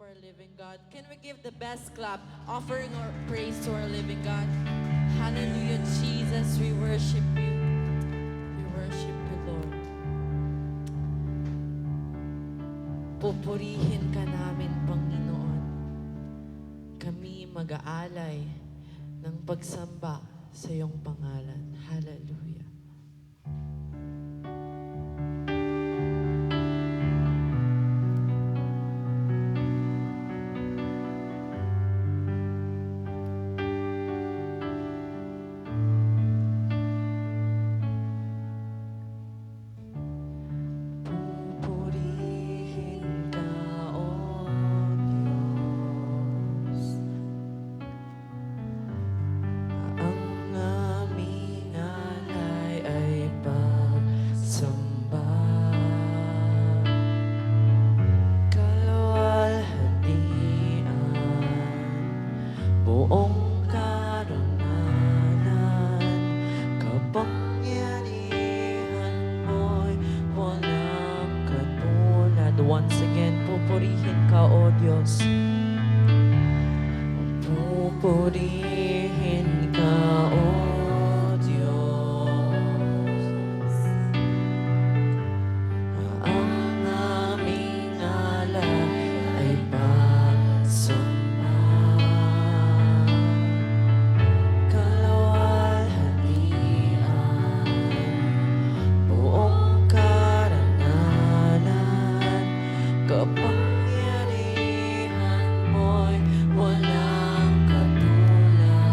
our living God. Can we give the best clap, offering our praise to our living God? Hallelujah, Jesus, we worship you. We worship you, Lord. Pupurihin ka namin, Panginoon. Kami mag-aalay ng pagsamba sa iyong pangalan. Hallelujah. Pupurihin ka, O Diyos. Ang aming alay ay pagsamba. Kaluwalhatian, buong karangalan, kapangyarihan mo'y walang katulad. Once again, pupurihin ka, O Diyos. Pupurihin ka, O Diyos. Ang aming alay ay pagsamba. Kaluwalhatian, buong karangalan, kapangyarihan mo'y walang katulad.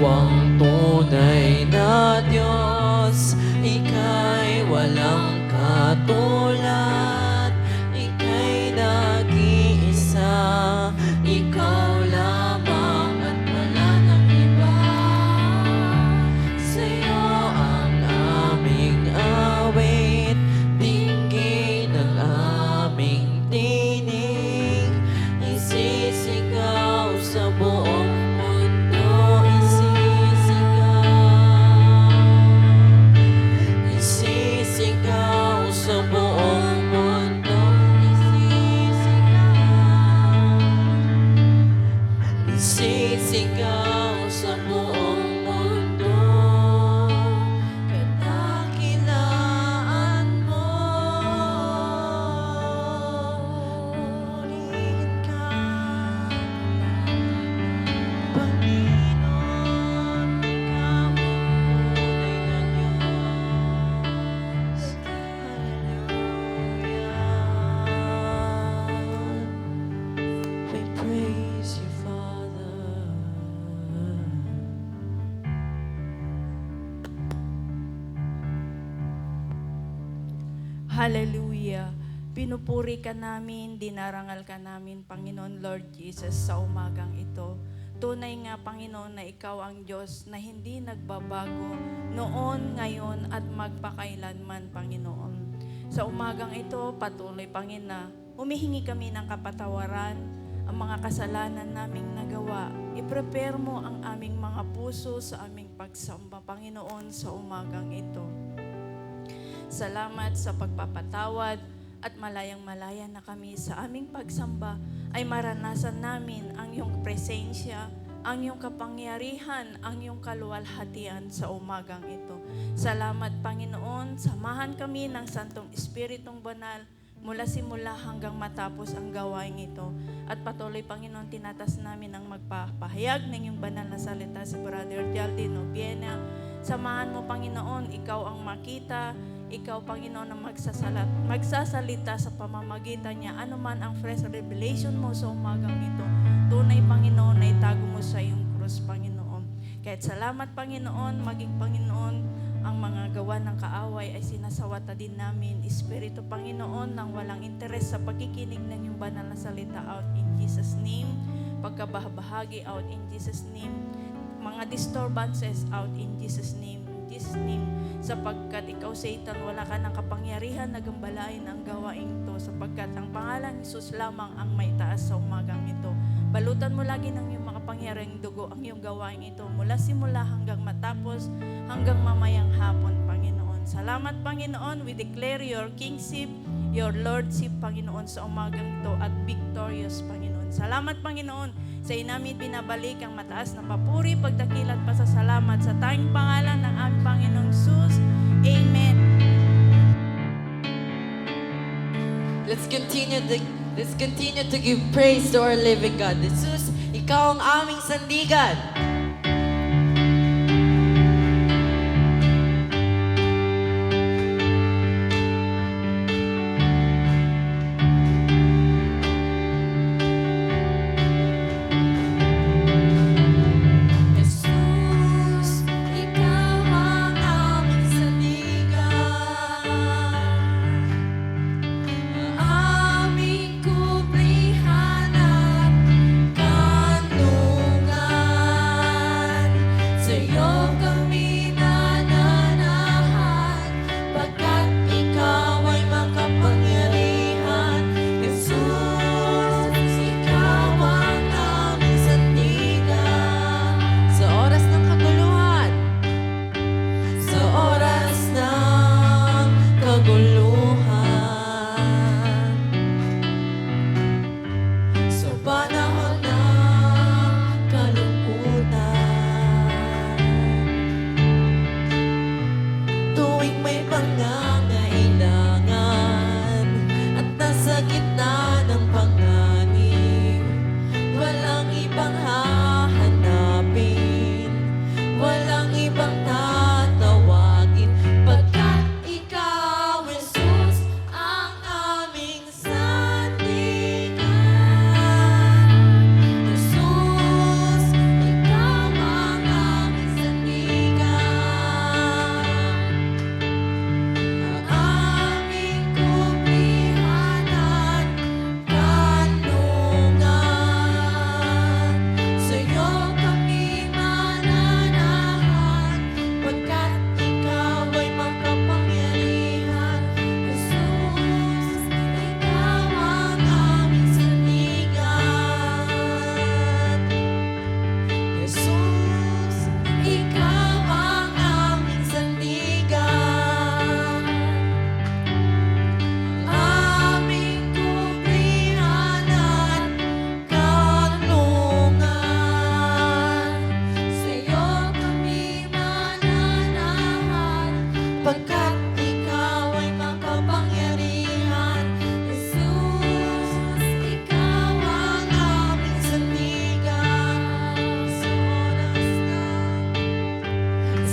Ikaw ang tunay na Diyos, Ika'y walang katulad, Ika'y nag-iisa, Ikaw lamang at wala nang iba. Sa'yo ang aming awit, dinggin ang aming tinig, isisigaw sa buong mundo, isisigaw sa buong mundo, isisigaw sa buong mundo, kadakilaan mo. Purihin ka, Panginoon, Ikaw ang tunay na Diyos. Hallelujah. We praise you, Father. Hallelujah. Pinupuri ka namin, dinarangal ka namin, Panginoon Lord Jesus, sa umagang ito. Tunay nga, Panginoon, na Ikaw ang Diyos na hindi nagbabago noon, ngayon, at magpakailanman, Panginoon. Sa umagang ito, patuloy, Panginoon, na humihingi kami ng kapatawaran, ang mga kasalanan naming nagawa. I-prepare mo ang aming mga puso sa aming pagsamba, Panginoon, sa umagang ito. Salamat sa pagpapatawad at malayang-malaya na kami sa aming pagsamba ay maranasan namin ang iyong presensya, ang iyong kapangyarihan, ang iyong kaluwalhatian sa umagang ito. Salamat, Panginoon, samahan kami ng Santong Espiritong Banal mula simula hanggang matapos ang gawain ito. At patuloy, Panginoon, tinatas namin ang magpapahayag ng iyong banal na salita si Brother Jaldino Piena. Samahan mo, Panginoon, ikaw ang makita, ikaw, Panginoon, ang magsasalita sa pamamagitan niya. Ano man ang fresh revelation mo sa umagang ito, tunay, Panginoon, na itago mo sa iyong krus, Panginoon. Kahit salamat, Panginoon, maging Panginoon, ang mga gawa ng kaaway ay sinasawata din namin. Espiritu, Panginoon, nang walang interes sa pagkikinig ng iyong banal na salita, out in Jesus' name. Pagkabahagi, out in Jesus' name. Mga disturbances, out in Jesus' name. In Jesus' name. Sapagkat ikaw, Satan, wala ka ng kapangyarihan na gambalain ang gawain ito, sapagkat ang pangalan ni Jesus lamang ang may taas sa umagang ito. Balutan mo lagi ng iyong makapangyarihang dugo ang iyong gawain ito mula simula hanggang matapos, hanggang mamayang hapon, Panginoon. Salamat, Panginoon. We declare your kingship, your lordship, Panginoon, sa umagang ito at victorious, Panginoon. Salamat, Panginoon. Sa inamin binabalik ang mataas na papuri, pagdakilat, pasasalamat sa tanging pangalan ng aming Panginoong Jesus. Amen. Let's continue to give praise to our living God. Jesus, Ikaw ang aming sandigan. Jesus, Ikaw ang aming sandigan, aming kublihan at kanlungan. Sa'yo kami nananahan, pagkat Ikaw ay makapangyarihan. Jesus, Ikaw ang aming sandigan. Sa oras ng kaguluhan, sa oras ng kaguluhan, sa panahon ng kalungkutan,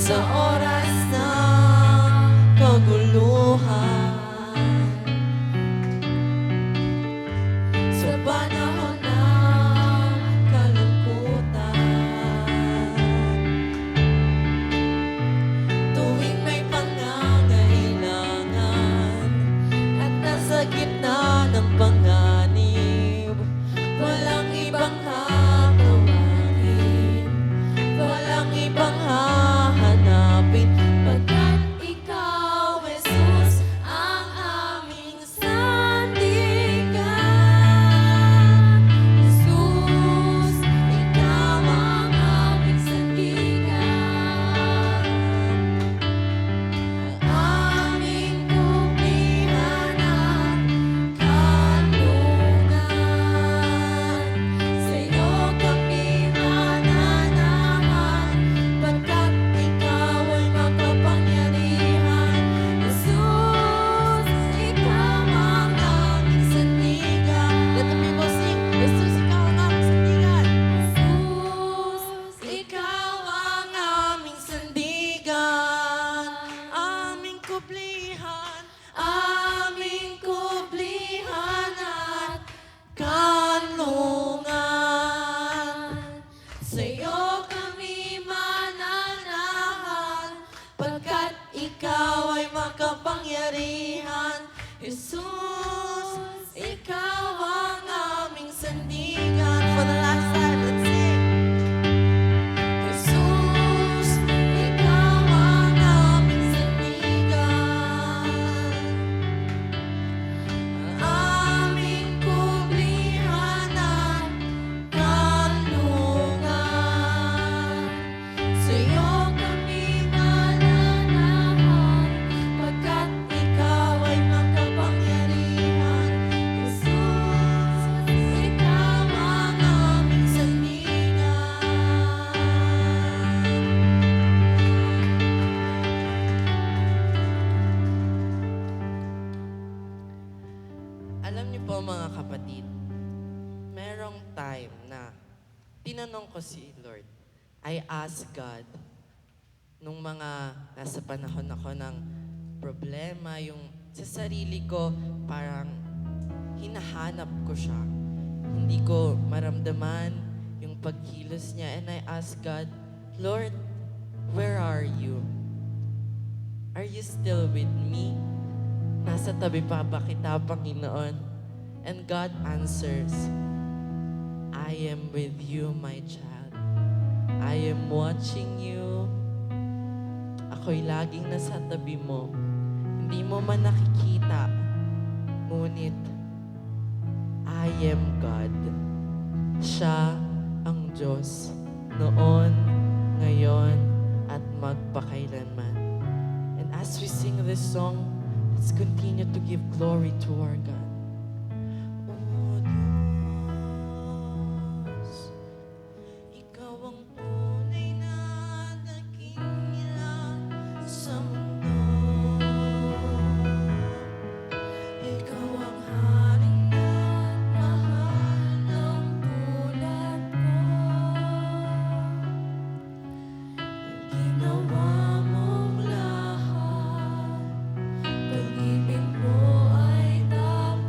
sa oras ng kaguluhan, sa panahon ng kalungkutan, tuwing may pangangailangan at nasa gitna ng panganib, walang ibang hatawarin, walang ibang hahanapin, pagkat ikaw, Jesus, ang aming sandigan. Jesus, ikaw ang aming sandigan, aming kublihan at kanlungan. Sa'yo kami mananahan, pagkat ikaw ay makapangyarihan. Jesus, ikaw ang aming sandigan. Let the people sing. Jesus, ikaw ang aming sandigan. Jesus, ikaw ang aming sandigan, aming kublihan at kanlungan. Sa'yo kami mananahan, pagkat ikaw ay makapangyarihan. Jesus, ikaw ang aming sandigan. For the last time, let's sing. Jesus, ikaw ang aming sandigan, aming kublihan at kanlungan. Sa'yo kami mananahan, pagkat ikaw ay makapangyarihan. Jesus, ikaw ang aming sandigan. Alam niyo po mga kapatid, merong time na tinanong ko si Lord. I asked God, nung mga nasa panahon ako ng problema, yung sa sarili ko, parang hinahanap ko siya. Hindi ko maramdaman yung pagkilos niya. And I asked God, Lord, where are you? Are you still with me? Nasa tabi pa ba kita, Panginoon? And God answers, I am with you, my child. I am watching you. Ako'y laging nasa tabi mo. Hindi mo man nakikita, ngunit I am God. Siya ang Diyos noon, ngayon, at magpakailanman. And as we sing this song, let's continue to give glory to our God. Oh Diyos, ikaw ang tunay na dakila sa mundo. Ikaw ang haring at mahal ng tulad ko. Ginawa mong lahat, pag-ibig mo ay tapat.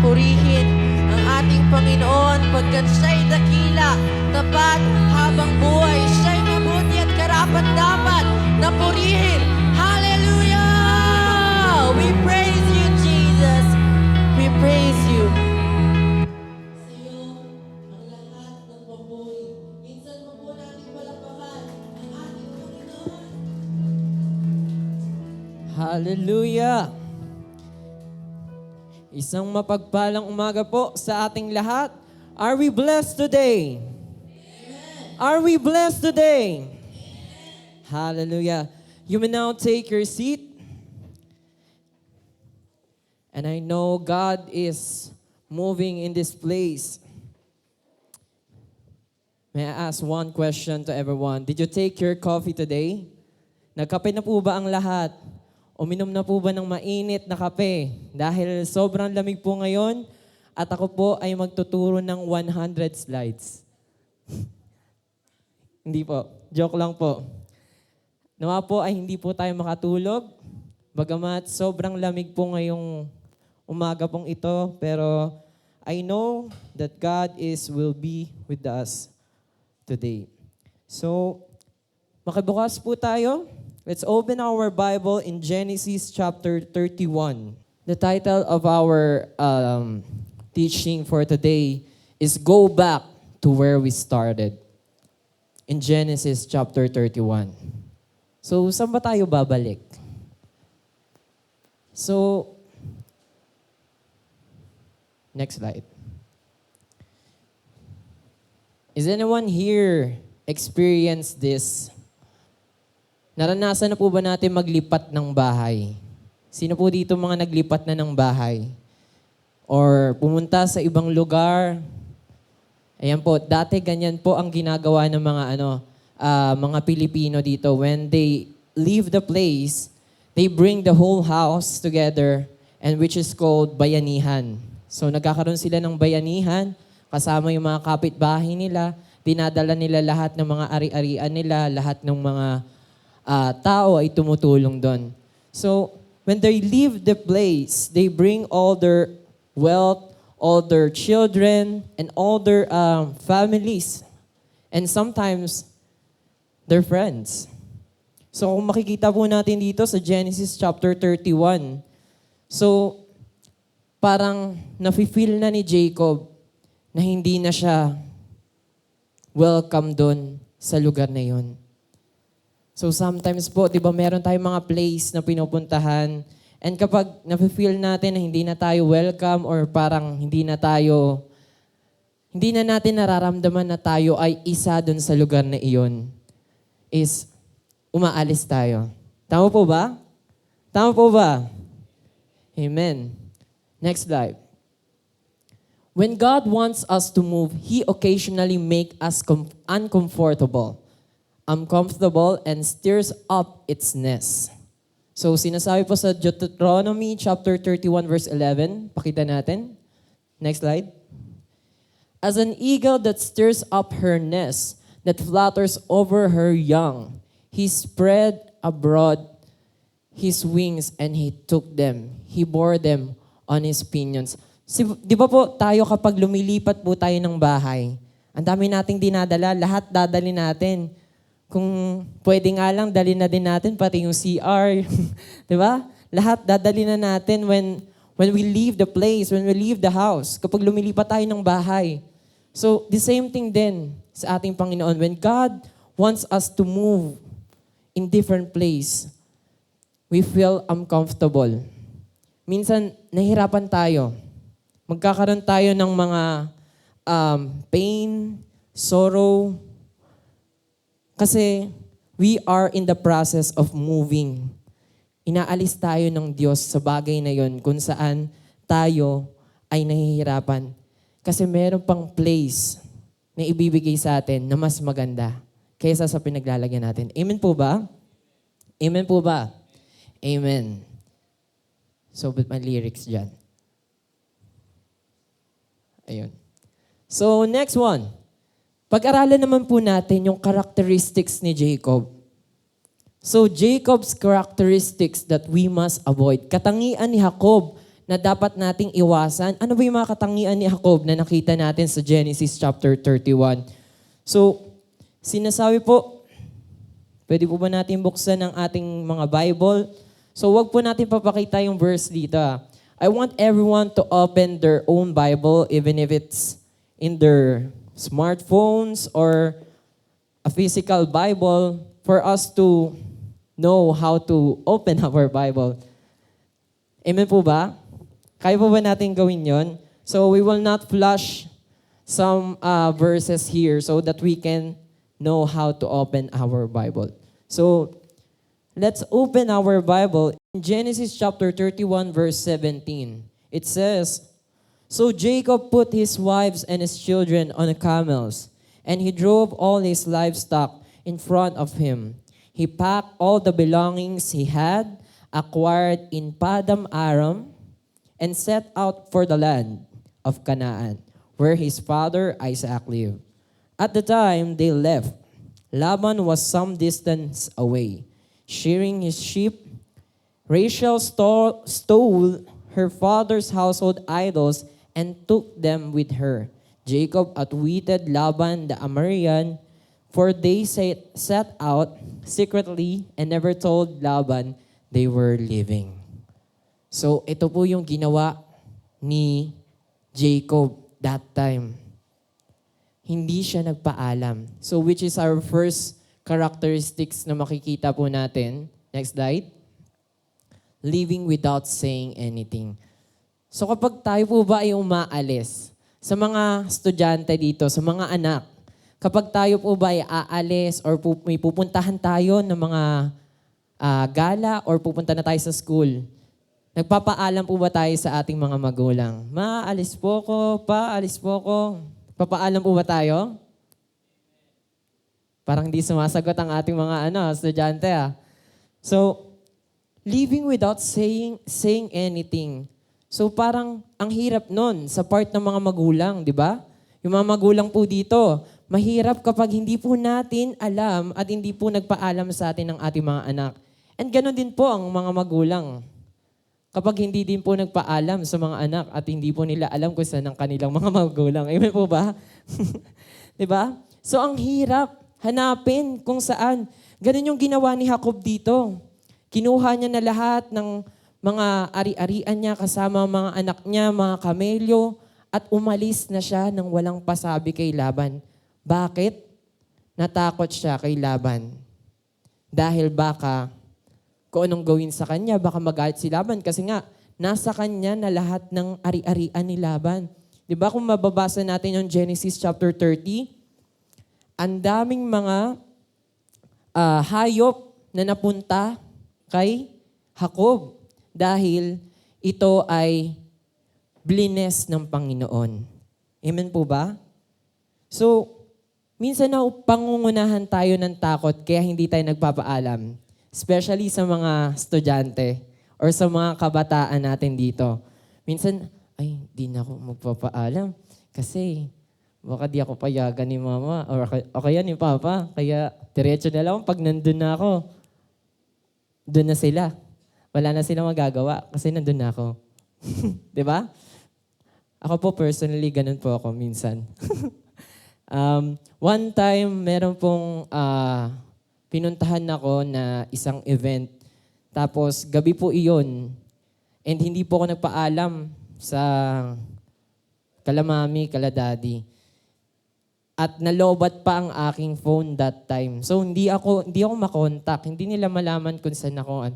purihin ang ating Panginoon pagkat siya'y dakila, tapat, habang buhay. Siya'y mabuti at karapat-dapat na purihin. Hallelujah! We praise you, Jesus. We praise you. Sa iyo, ang lahat ng papuri. Minsan mo po natin palakpakan ang ating Panginoon. Hallelujah! Isang mapagpalang umaga po sa ating lahat. Are we blessed today? Amen. Are we blessed today? Amen. Hallelujah. You may now take your seat. And I know God is moving in this place. May I ask one question to everyone? Did you take your coffee today? Nagkape na po ba ang lahat? Uminom na po ba ng mainit na kape? Dahil sobrang lamig po ngayon at ako po ay magtuturo ng 100 slides. Hindi po. Joke lang po. Nawa po ay hindi po tayo makatulog. Bagamat sobrang lamig po ngayong umaga pong ito. Pero I know that God will be with us today. So, makibukas po tayo. Let's open our Bible in Genesis chapter 31. The title of our teaching for today is Go Back to Where We Started. In Genesis chapter 31. So, saan ba tayo babalik? So, next slide. Is anyone here experienced this? Naranasan na po ba natin maglipat ng bahay? Sino po dito mga naglipat na ng bahay? Or pumunta sa ibang lugar? Ayan po, dati ganyan po ang ginagawa ng mga Pilipino dito. When they leave the place, they bring the whole house together and which is called bayanihan. So nagkakaroon sila ng bayanihan, kasama yung mga kapitbahay nila, dinadala nila lahat ng mga ari-arian nila, lahat ng mga tao ay tumutulong doon. So, when they leave the place, they bring all their wealth, all their children, and all their families. And sometimes, their friends. So, kung makikita po natin dito sa Genesis chapter 31, so, parang nafe-feel na ni Jacob na hindi na siya welcome doon sa lugar na yun. So sometimes po, di ba, meron tayong mga place na pinupuntahan and kapag nafe-feel natin na hindi na tayo welcome or parang hindi na natin nararamdaman na tayo ay isa dun sa lugar na iyon, is umaalis tayo. Tama po ba? Tama po ba? Amen. Next slide. When God wants us to move, He occasionally make us uncomfortable and stirs up its nest. So sinasabi po sa Deuteronomy chapter 31 verse 11, pakita natin. Next slide. As an eagle that stirs up her nest, that flutters over her young, he spread abroad his wings and he took them. He bore them on his pinions. Di ba po tayo kapag lumilipat po tayo ng bahay, ang dami nating dinadala, lahat dadali natin. Kung pwede nga lang, dali na din natin, pati yung CR. Di ba? Lahat dadali na natin when we leave the place, when we leave the house, kapag lumilipat tayo ng bahay. So, the same thing din sa ating Panginoon. When God wants us to move in different place, we feel uncomfortable. Minsan, nahihirapan tayo. Magkakaroon tayo ng mga pain, sorrow, kasi we are in the process of moving. Inaalis tayo ng Diyos sa bagay na yon kung saan tayo ay nahihirapan. Kasi meron pang place na ibibigay sa atin na mas maganda kaysa sa pinaglalagyan natin. Amen po ba? Amen po ba? Amen. So, with my lyrics dyan. Ayun. So, next one. Pag-aralan naman po natin yung characteristics ni Jacob. So, Jacob's characteristics that we must avoid. Katangian ni Jacob na dapat nating iwasan. Ano ba yung mga katangian ni Jacob na nakita natin sa Genesis chapter 31? So, sinasabi po, pwede po ba natin buksan ang ating mga Bible? So, wag po natin papakita yung verse dito. I want everyone to open their own Bible, even if it's in their smartphones or a physical Bible, for us to know how to open our Bible. Amen po ba? Kaya po ba natin gawin yon? So we will not flash some verses here so that we can know how to open our Bible. So let's open our Bible in Genesis chapter 31 verse 17. It says, "So Jacob put his wives and his children on camels, and he drove all his livestock in front of him. He packed all the belongings he had acquired in Padam Aram and set out for the land of Canaan, where his father Isaac lived. At the time they left, Laban was some distance away, shearing his sheep. Rachel stole her father's household idols and took them with her. Jacob outwitted Laban the Amorian, for they set out secretly and never told Laban they were leaving." So, ito po yung ginawa ni Jacob that time. Hindi siya nagpaalam. So, which is our first characteristics na makikita po natin. Next slide. Living without saying anything. So, kapag tayo po ba ay umaalis, sa mga estudyante dito, sa mga anak, kapag tayo po ba ay aalis or may pupuntahan tayo ng mga gala or pupunta na tayo sa school, nagpapaalam po ba tayo sa ating mga magulang? Maalis po ko, paalis po ko. Papaalam po ba tayo? Parang hindi sumasagot ang ating mga estudyante. So, living without saying anything. So parang ang hirap nun sa part ng mga magulang, di ba? Yung mga magulang po dito, mahirap kapag hindi po natin alam at hindi po nagpaalam sa atin ng ating mga anak. And ganoon din po ang mga magulang. Kapag hindi din po nagpaalam sa mga anak at hindi po nila alam kung saan ang kanilang mga magulang. Amen po ba? Di ba? So ang hirap hanapin kung saan. Ganun yung ginawa ni Jacob dito. Kinuha niya na lahat ng mga ari-arian niya kasama mga anak niya, mga kamelyo, at umalis na siya nang walang pasabi kay Laban. Bakit? Natakot siya kay Laban. Dahil baka kung anong gawin sa kanya, baka magalit si Laban kasi nga, nasa kanya na lahat ng ari-arian ni Laban. Di ba kung mababasa natin yung Genesis chapter 30, ang daming mga hayop na napunta kay Jacob dahil ito ay blines ng Panginoon. Amen po ba? So, minsan na pangungunahan tayo ng takot kaya hindi tayo nagpapaalam. Especially sa mga estudyante or sa mga kabataan natin dito. Minsan, ay, di na ako magpapaalam kasi baka di ako payagan ni mama o kaya ni papa. Kaya diretso na lang pag nandun na ako. Doon na sila. Wala na silang magagawa kasi nandun na ako. Diba? Ako po personally, ganun po ako minsan. One time, meron pong pinuntahan ako na isang event. Tapos, gabi po iyon. And hindi po ako nagpaalam sa kala mami, kala daddy. At nalobat pa ang aking phone that time. So, hindi ako makontak. Hindi nila malaman kung saan ako.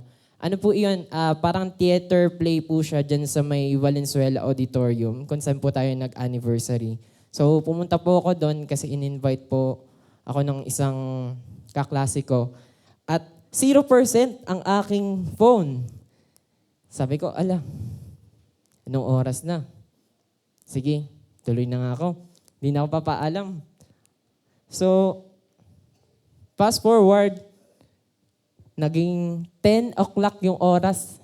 Ano po iyon? Parang theater play po siya dyan sa may Valenzuela Auditorium kung saan po tayo nag-anniversary. So, pumunta po ako doon kasi in-invite po ako ng isang kaklase ko. At 0% ang aking phone. Sabi ko, ala, anong oras na? Sige, tuloy na nga ako. Hindi na ako papaalam. So, fast forward, naging 10 o'clock yung oras.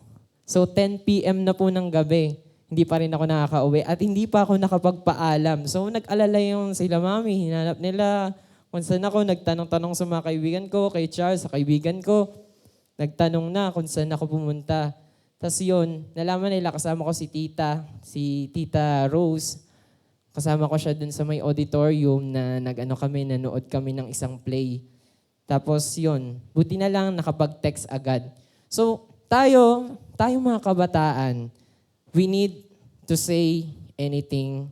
So, 10 p.m. na po ng gabi. Hindi pa rin ako nakaka-uwi. At hindi pa ako nakapagpaalam. So, nag-alala yung sila mami. Hinanap nila kung saan ako. Nagtanong-tanong sa mga kaibigan ko, kay Charles, sa kaibigan ko. Nagtanong na kung saan ako pumunta. Tapos yun, nalaman nila, kasama ko si Tita Rose. Kasama ko siya dun sa may auditorium na nanood kami ng isang play. Tapos yun, buti na lang nakapag-text agad. So, tayo mga kabataan, we need to say anything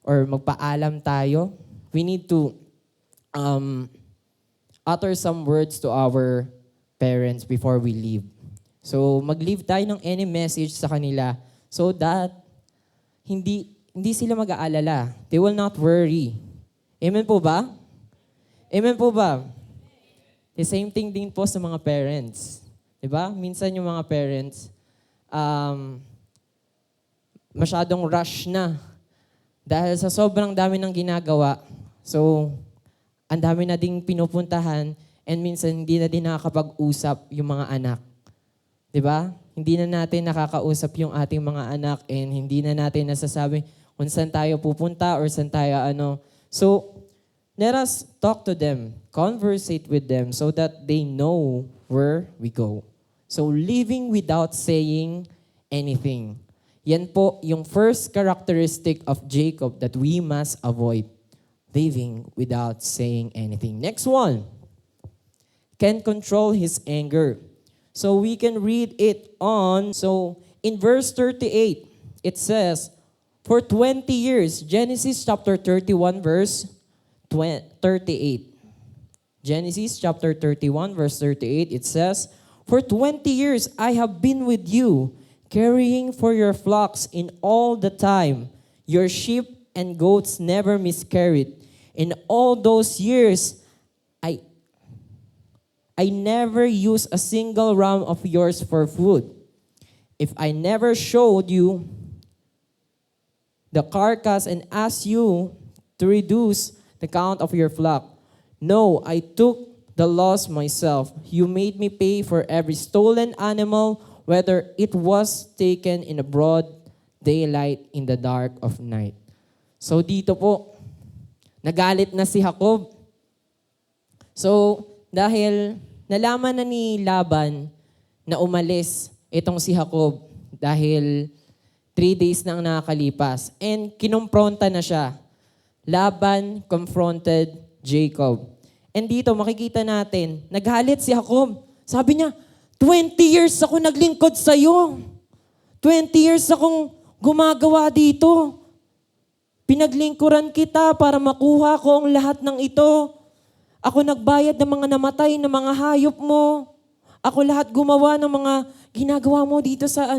or magpaalam tayo. We need to utter some words to our parents before we leave. So, mag-leave tayo ng any message sa kanila so that hindi sila mag-aalala. They will not worry. Amen po ba? Amen po ba? The same thing din po sa mga parents. Diba? Minsan yung mga parents, masyadong rush na. Dahil sa sobrang dami ng ginagawa, so, ang dami na ding pinupuntahan and minsan hindi na din nakakapag-usap yung mga anak. Diba? Hindi na natin nakakausap yung ating mga anak and hindi na natin nasasabi kung saan tayo pupunta or saan tayo So, let us talk to them, conversate with them so that they know where we go. So, living without saying anything. Yan po yung first characteristic of Jacob that we must avoid. Living without saying anything. Next one. Can control his anger. So we can read it on. So in verse 38, it says, for 20 years, Genesis chapter 31 verse 38. Genesis chapter 31 verse 38, it says, for 20 years I have been with you, carrying for your flocks in all the time. Your sheep and goats never miscarried. In all those years, I never used a single ram of yours for food. If I never showed you the carcass and asked you to reduce the count of your flock. No, I took the loss myself. You made me pay for every stolen animal, whether it was taken in a broad daylight in the dark of night. So dito po, nagalit na si Jacob. So, dahil nalaman na ni Laban na umalis itong si Jacob dahil 3 days na ang nakakalipas. And kinompronta na siya. Laban confronted Jacob. And dito makikita natin, naghalit si Jacob. Sabi niya, 20 years ako naglingkod sa'yo. 20 years akong gumagawa dito. Pinaglingkuran kita para makuha ko ang lahat ng ito. Ako nagbayad ng mga namatay na mga hayop mo. Ako lahat gumawa ng mga ginagawa mo dito sa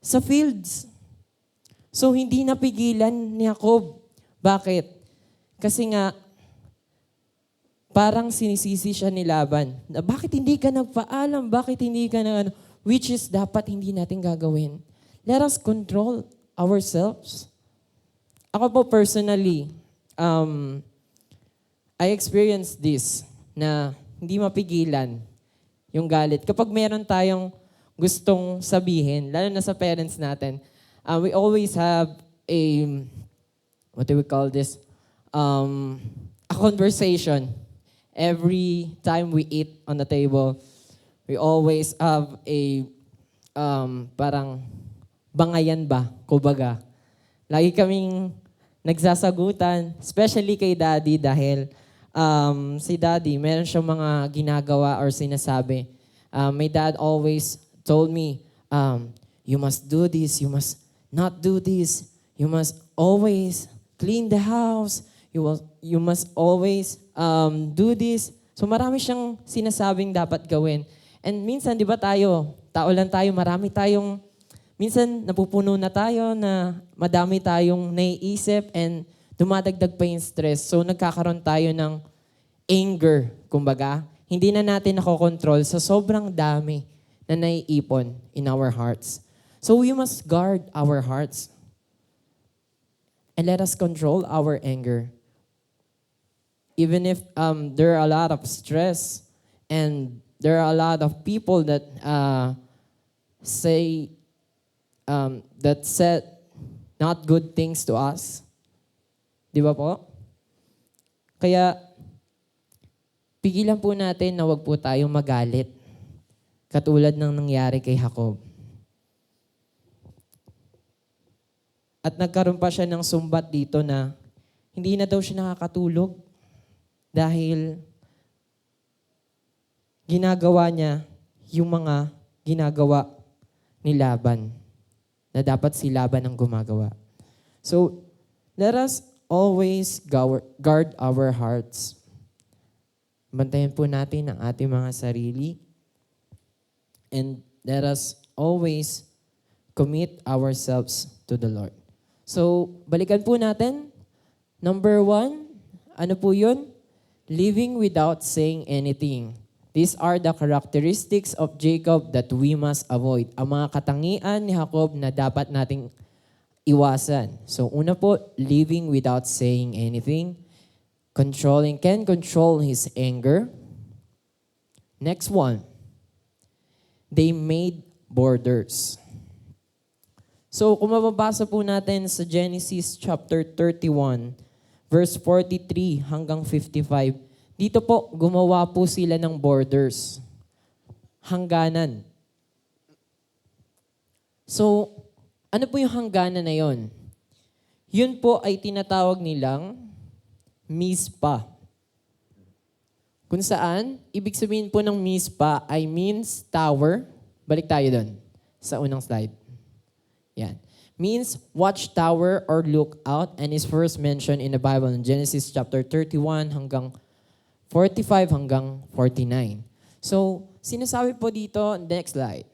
sa fields. So hindi napigilan ni Jacob. Bakit? Kasi nga, parang sinisisi siya ni Laban. Na bakit hindi ka nagpaalam? Bakit hindi ka which is dapat hindi natin gagawin. Let us control ourselves. Ako po personally, I experienced this na hindi mapigilan yung galit. Kapag meron tayong gustong sabihin, lalo na sa parents natin, we always have a, what do we call this? A conversation. Every time we eat on the table, we always have a, parang bangayan ba, kumbaga. Lagi kaming nagsasagutan, especially kay Daddy dahil si Daddy, meron siyang mga ginagawa or sinasabi. My dad always told me, you must do this, you must not do this, you must always clean the house, you must always do this. So marami siyang sinasabing dapat gawin. And minsan, di ba tayo, tao lang tayo, marami tayong, minsan napupuno na tayo na madami tayong naiisip and dumadagdag pa yung stress. So nagkakaroon tayo ng anger, kumbaga. Hindi na natin nakokontrol sa sobrang dami na naiipon in our hearts. So we must guard our hearts. And let us control our anger. Even if there are a lot of stress and there are a lot of people that that said not good things to us. Di ba po? Kaya, pigilan po natin na wag po tayong magalit. Katulad ng nangyari kay Jacob. At nagkaroon pa siya ng sumbat dito na hindi na daw siya nakakatulog dahil ginagawa niya yung mga ginagawa ni Laban na dapat si Laban ang gumagawa. So, let us always guard our hearts. Bantayan po natin ang ating mga sarili. And let us always commit ourselves to the Lord. So, balikan po natin. Number 1, ano po yun? Living without saying anything. These are the characteristics of Jacob that we must avoid. Ang mga katangian ni Jacob na dapat nating iwasan. So, una po, living without saying anything. Can control his anger. Next one, they made borders. So, kung mababasa po natin sa Genesis chapter 31, verse 43 hanggang 55, dito po, gumawa po sila ng borders. Hangganan. So, ano po yung hangganan na yon? Yun po ay tinatawag nilang Mizpah. Kung saan, ibig sabihin po ng Mizpah ay means tower. Balik tayo doon sa unang slide. Yan. Means watchtower or lookout and is first mentioned in the Bible in Genesis chapter 31 hanggang 45 hanggang 49. So, sinasabi po dito, next slide.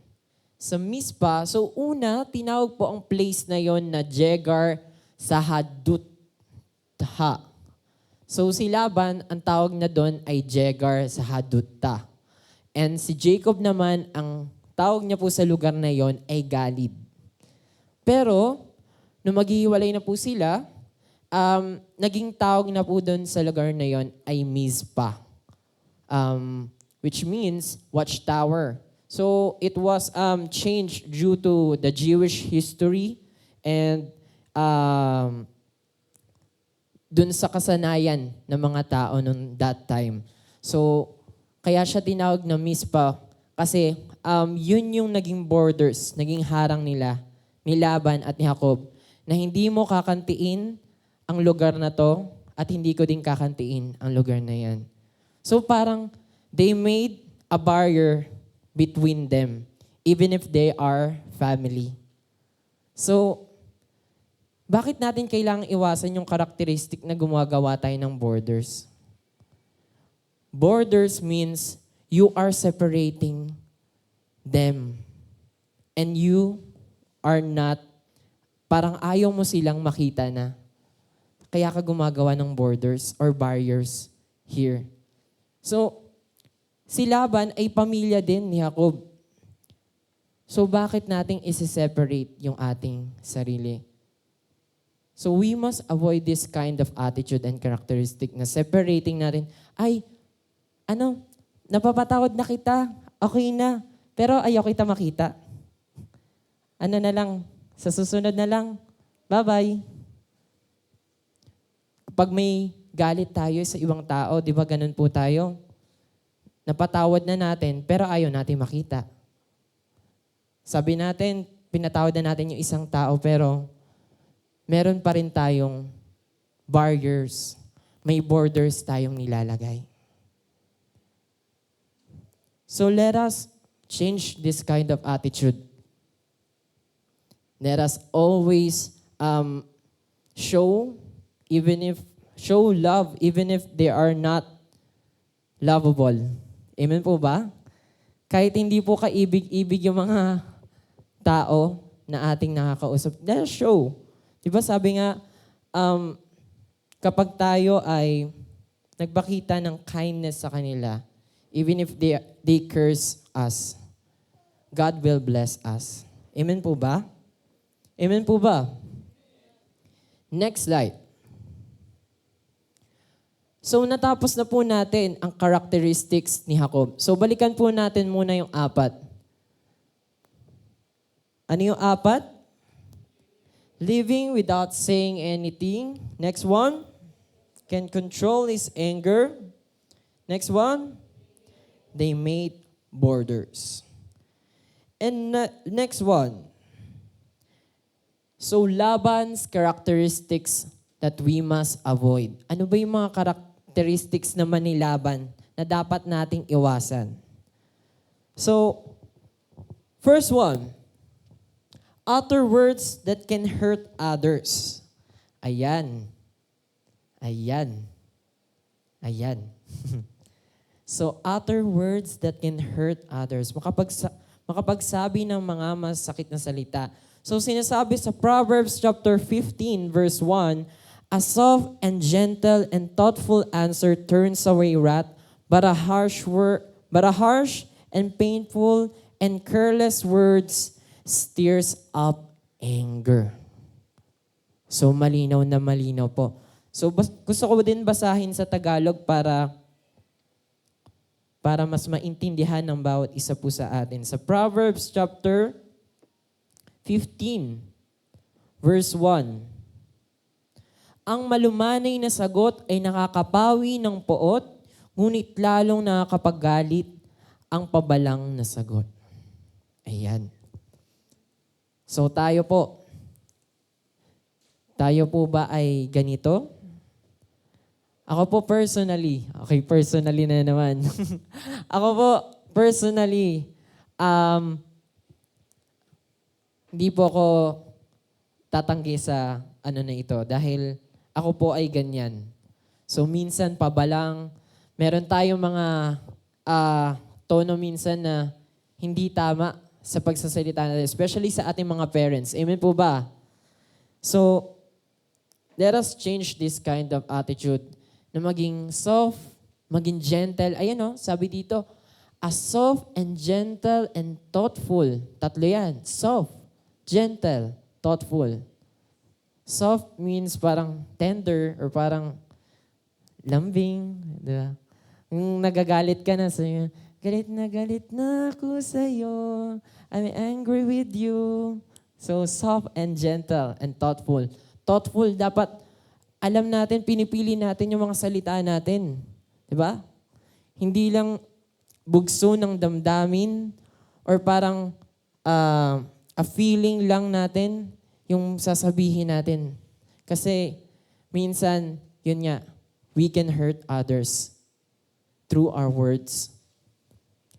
Sa Mizpah, so una, tinawag po ang place na yon na Jegar Sahadutha. So si Laban, ang tawag na doon ay Jegar Sahadutha. And si Jacob naman, ang tawag niya po sa lugar na yon ay Galid. Pero, nung maghihiwalay na po sila, naging tawag na po doon sa lugar na yon ay Mizpah. Which means watchtower. So it was changed due to the Jewish history and dun sa kasanayan ng mga tao noong that time. So kaya siya tinawag na Mizpah kasi yun yung naging borders, naging harang nila, ni Laban at ni Jacob, na hindi mo kakantiin ang lugar na to at hindi ko din kakantiin ang lugar na yan. So parang they made a barrier between them, even if they are family. So, bakit natin kailangang iwasan yung karakteristik na gumagawa tayo ng borders? Borders means you are separating them. And you are not, parang ayaw mo silang makita na. Kaya ka gumagawa ng borders or barriers here. So, si Laban ay pamilya din ni Jacob. So bakit nating isi-separate yung ating sarili? So we must avoid this kind of attitude and characteristic na separating natin. Ay, napapatawad na kita, okay na, pero ayaw kita makita. Ano na lang, sa susunod na lang, bye-bye. Kapag may galit tayo sa ibang tao, di ba ganun po tayo? Napatawad na natin, pero ayaw natin makita. Sabi natin, pinatawad na natin yung isang tao, pero meron pa rin tayong barriers. May borders tayong nilalagay. So let us change this kind of attitude. Let us always show love even if they are not lovable. Amen po ba? Kahit hindi po kaibig-ibig yung mga tao na ating nakakausap, let us show. Diba sabi nga, kapag tayo ay nagpakita ng kindness sa kanila, even if they curse us, God will bless us. Amen po ba? Amen po ba? Next slide. So natapos na po natin ang characteristics ni Jacob. So balikan po natin muna yung 4. Ano yung 4? Living without saying anything. Next one. Can control his anger. Next one. They made borders. And next one. So, Laban's characteristics that we must avoid. Ano ba yung mga characteristics naman ni Laban na dapat nating iwasan? So, first one, utter words that can hurt others. Ayan. Ayan. Ayan. So, utter words that can hurt others. Makapagsabi ng mga masakit na salita. So, sinasabi sa Proverbs chapter 15, verse 1, a soft and gentle and thoughtful answer turns away wrath, but a harsh and painful and careless words stirs up anger. So, malinaw na malinaw po. So, gusto ko din basahin sa Tagalog para mas maintindihan ng bawat isa po sa atin. Sa Proverbs chapter 15, verse 1. Ang malumanay na sagot ay nakakapawi ng poot, ngunit lalong nakakapaggalit ang pabalang na sagot. Ayan. So tayo po ba ay ganito? Ako po personally na naman. Ako po personally, hindi po ako tatanggi sa ano na ito dahil ako po ay ganyan. So minsan pabalang, meron tayong mga tono minsan na hindi tama sa pagsasalita natin, especially sa ating mga parents. Amen po ba? So, let us change this kind of attitude na maging soft, maging gentle. Ayan o, sabi dito, a soft and gentle and thoughtful. Tatlo yan. Soft, gentle, thoughtful. Soft means parang tender or parang lambing. Diba? Kung nagagalit ka na, sabi galit na ako sa'yo. I'm angry with you. So, soft and gentle and thoughtful. Thoughtful, dapat alam natin, pinipili natin yung mga salita natin. Diba? Hindi lang bugso ng damdamin or parang a feeling lang natin yung sasabihin natin. Kasi minsan, yun nga, we can hurt others through our words.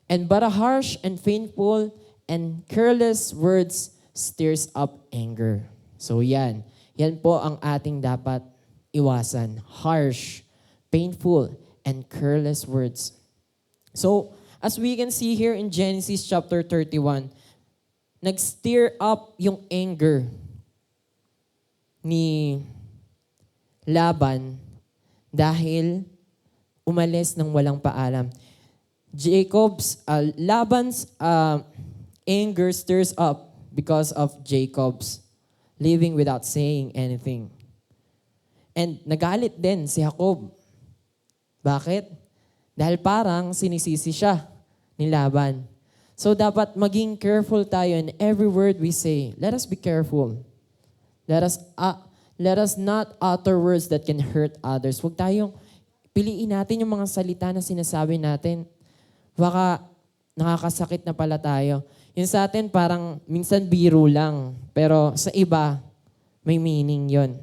And but a harsh and painful and careless words stirs up anger. So yan. Yan po ang ating dapat iwasan. Harsh, painful, and careless words. So, as we can see here in Genesis chapter 31, nag-stir up yung anger ni Laban dahil umalis ng walang paalam. Laban's anger stirs up because of Jacob's leaving without saying anything. And nagalit din si Jacob. Bakit? Dahil parang sinisisi siya ni Laban. So dapat maging careful tayo in every word we say. Let us be careful. Let us not utter words that can hurt others. Huwag tayong piliin natin yung mga salita na sinasabi natin. Baka nakakasakit na pala tayo. Yun sa atin parang minsan biro lang. Pero sa iba, may meaning yon.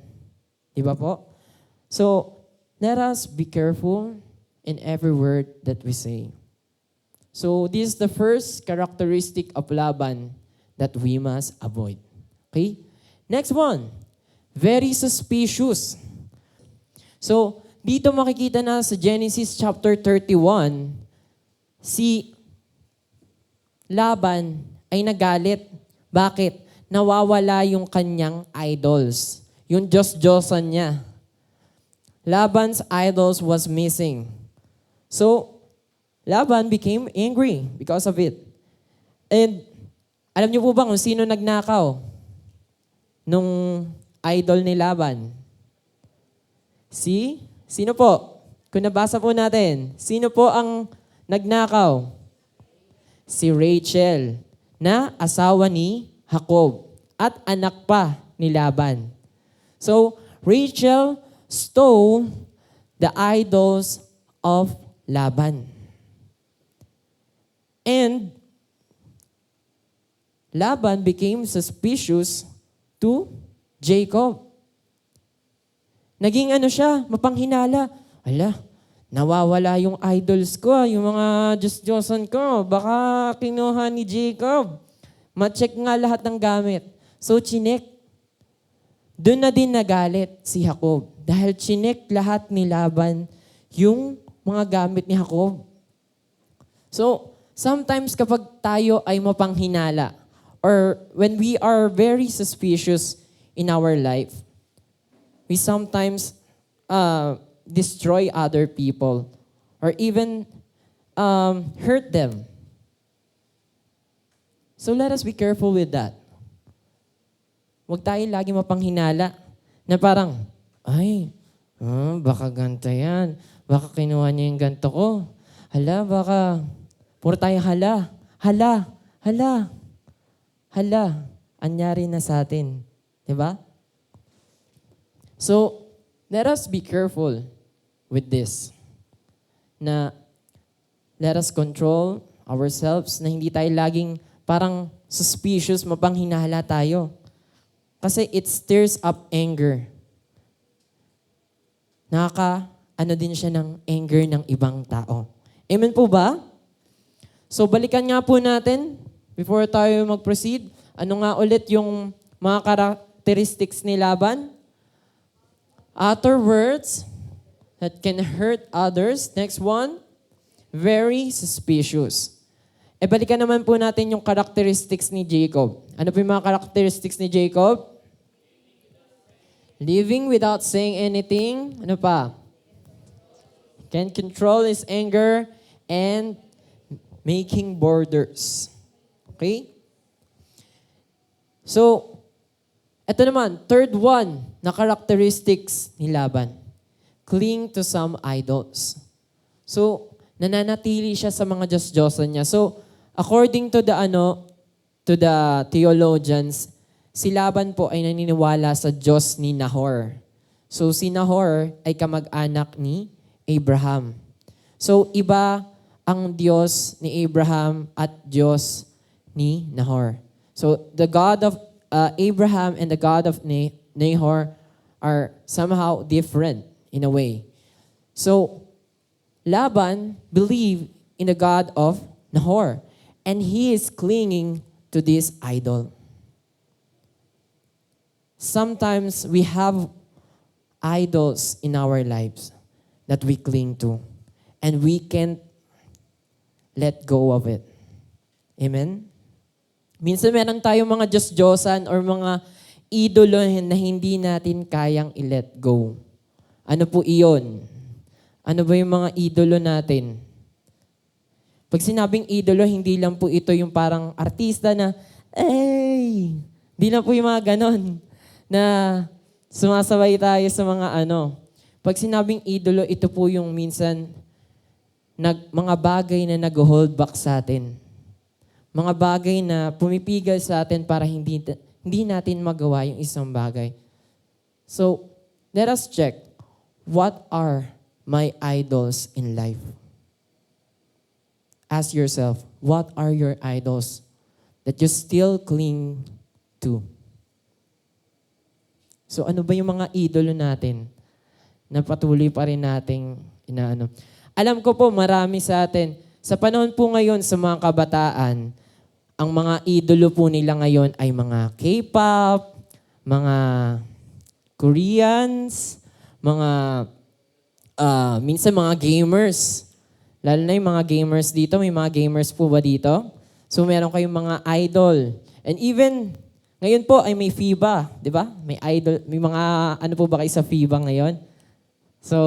Di ba po? So, let us be careful in every word that we say. So, this is the first characteristic of Laban that we must avoid. Okay? Next one. Very suspicious. So, dito makikita na sa Genesis chapter 31, si Laban ay nagalit. Bakit? Nawawala yung kanyang idols. Yung Diyos-Diyosan niya. Laban's idols was missing. So, Laban became angry because of it. And alam niyo po ba kung sino nagnakaw nung idol ni Laban? Sino po? Kung nabasa po natin, sino po ang nagnakaw? Si Rachel, na asawa ni Jacob at anak pa ni Laban. So, Rachel stole the idols of Laban. And Laban became suspicious to Jacob. Naging ano siya, mapanghinala. Ala, nawawala yung idols ko, yung mga Diyos-Diyosan ko. Baka kinuha ni Jacob. Ma-check nga lahat ng gamit. So, chinek. Doon na din nagalit si Jacob. Dahil chinek lahat ni Laban yung mga gamit ni Jacob. So, sometimes kapag tayo ay mapanghinala, or when we are very suspicious in our life, we sometimes destroy other people or even hurt them. So let us be careful with that. Huwag tayo lagi mapanghinala na parang, ay, baka ganito yan. Baka kinuha niya yung ganito ko. Hala, baka, puro tayo hala. Anyari na sa atin. Diba? So, let us be careful with this. Na let us control ourselves na hindi tayo laging parang suspicious, mapanghinala tayo. Kasi it stirs up anger. Ano din siya ng anger ng ibang tao. Amen po ba? So balikan nga po natin, before tayo mag-proceed, ano nga ulit yung mga characteristics ni Laban? Utter words that can hurt others. Next one, very suspicious. Balikan naman po natin yung characteristics ni Jacob. Ano po yung mga characteristics ni Jacob? Living without saying anything. Ano pa? Can control his anger and making borders. Okay? So, ito naman, third one na characteristics ni Laban. Cling to some idols. So, nananatili siya sa mga Diyos-Diyosan niya. So, according to the theologians, si Laban po ay naniniwala sa Diyos ni Nahor. So, si Nahor ay kamag-anak ni Abraham. So, iba ang Diyos ni Abraham at Diyos ni Nahor. So, the God of Abraham and the God of Nahor are somehow different in a way. So, Laban believed in the God of Nahor, and he is clinging to this idol. Sometimes we have idols in our lives that we cling to, and we can't let go of it. Amen? Minsan meron tayong mga Diyos-Diyosan or mga idolo na hindi natin kayang i-let go. Ano po iyon? Ano ba yung mga idolo natin? Pag sinabing idolo, hindi lang po ito yung parang artista na, hindi na po yung mga ganon na sumasabay tayo sa mga Pag sinabing idolo, ito po yung minsan mga bagay na nag-hold back sa atin. Mga bagay na pumipigil sa atin para hindi natin magawa yung isang bagay. So, let us check. What are my idols in life? Ask yourself, what are your idols that you still cling to? So ano ba yung mga idolo natin na patuloy pa rin nating inaano? Alam ko po marami sa atin, sa panahon po ngayon sa mga kabataan, ang mga idolo po nila ngayon ay mga K-pop, mga Koreans, mga minsan mga gamers. Lalo na yung mga gamers dito. May mga gamers po ba dito? So meron kayong mga idol. And even, ngayon po ay may FIBA. Di ba? May idol. May mga, ano po ba kayo sa FIBA ngayon? So,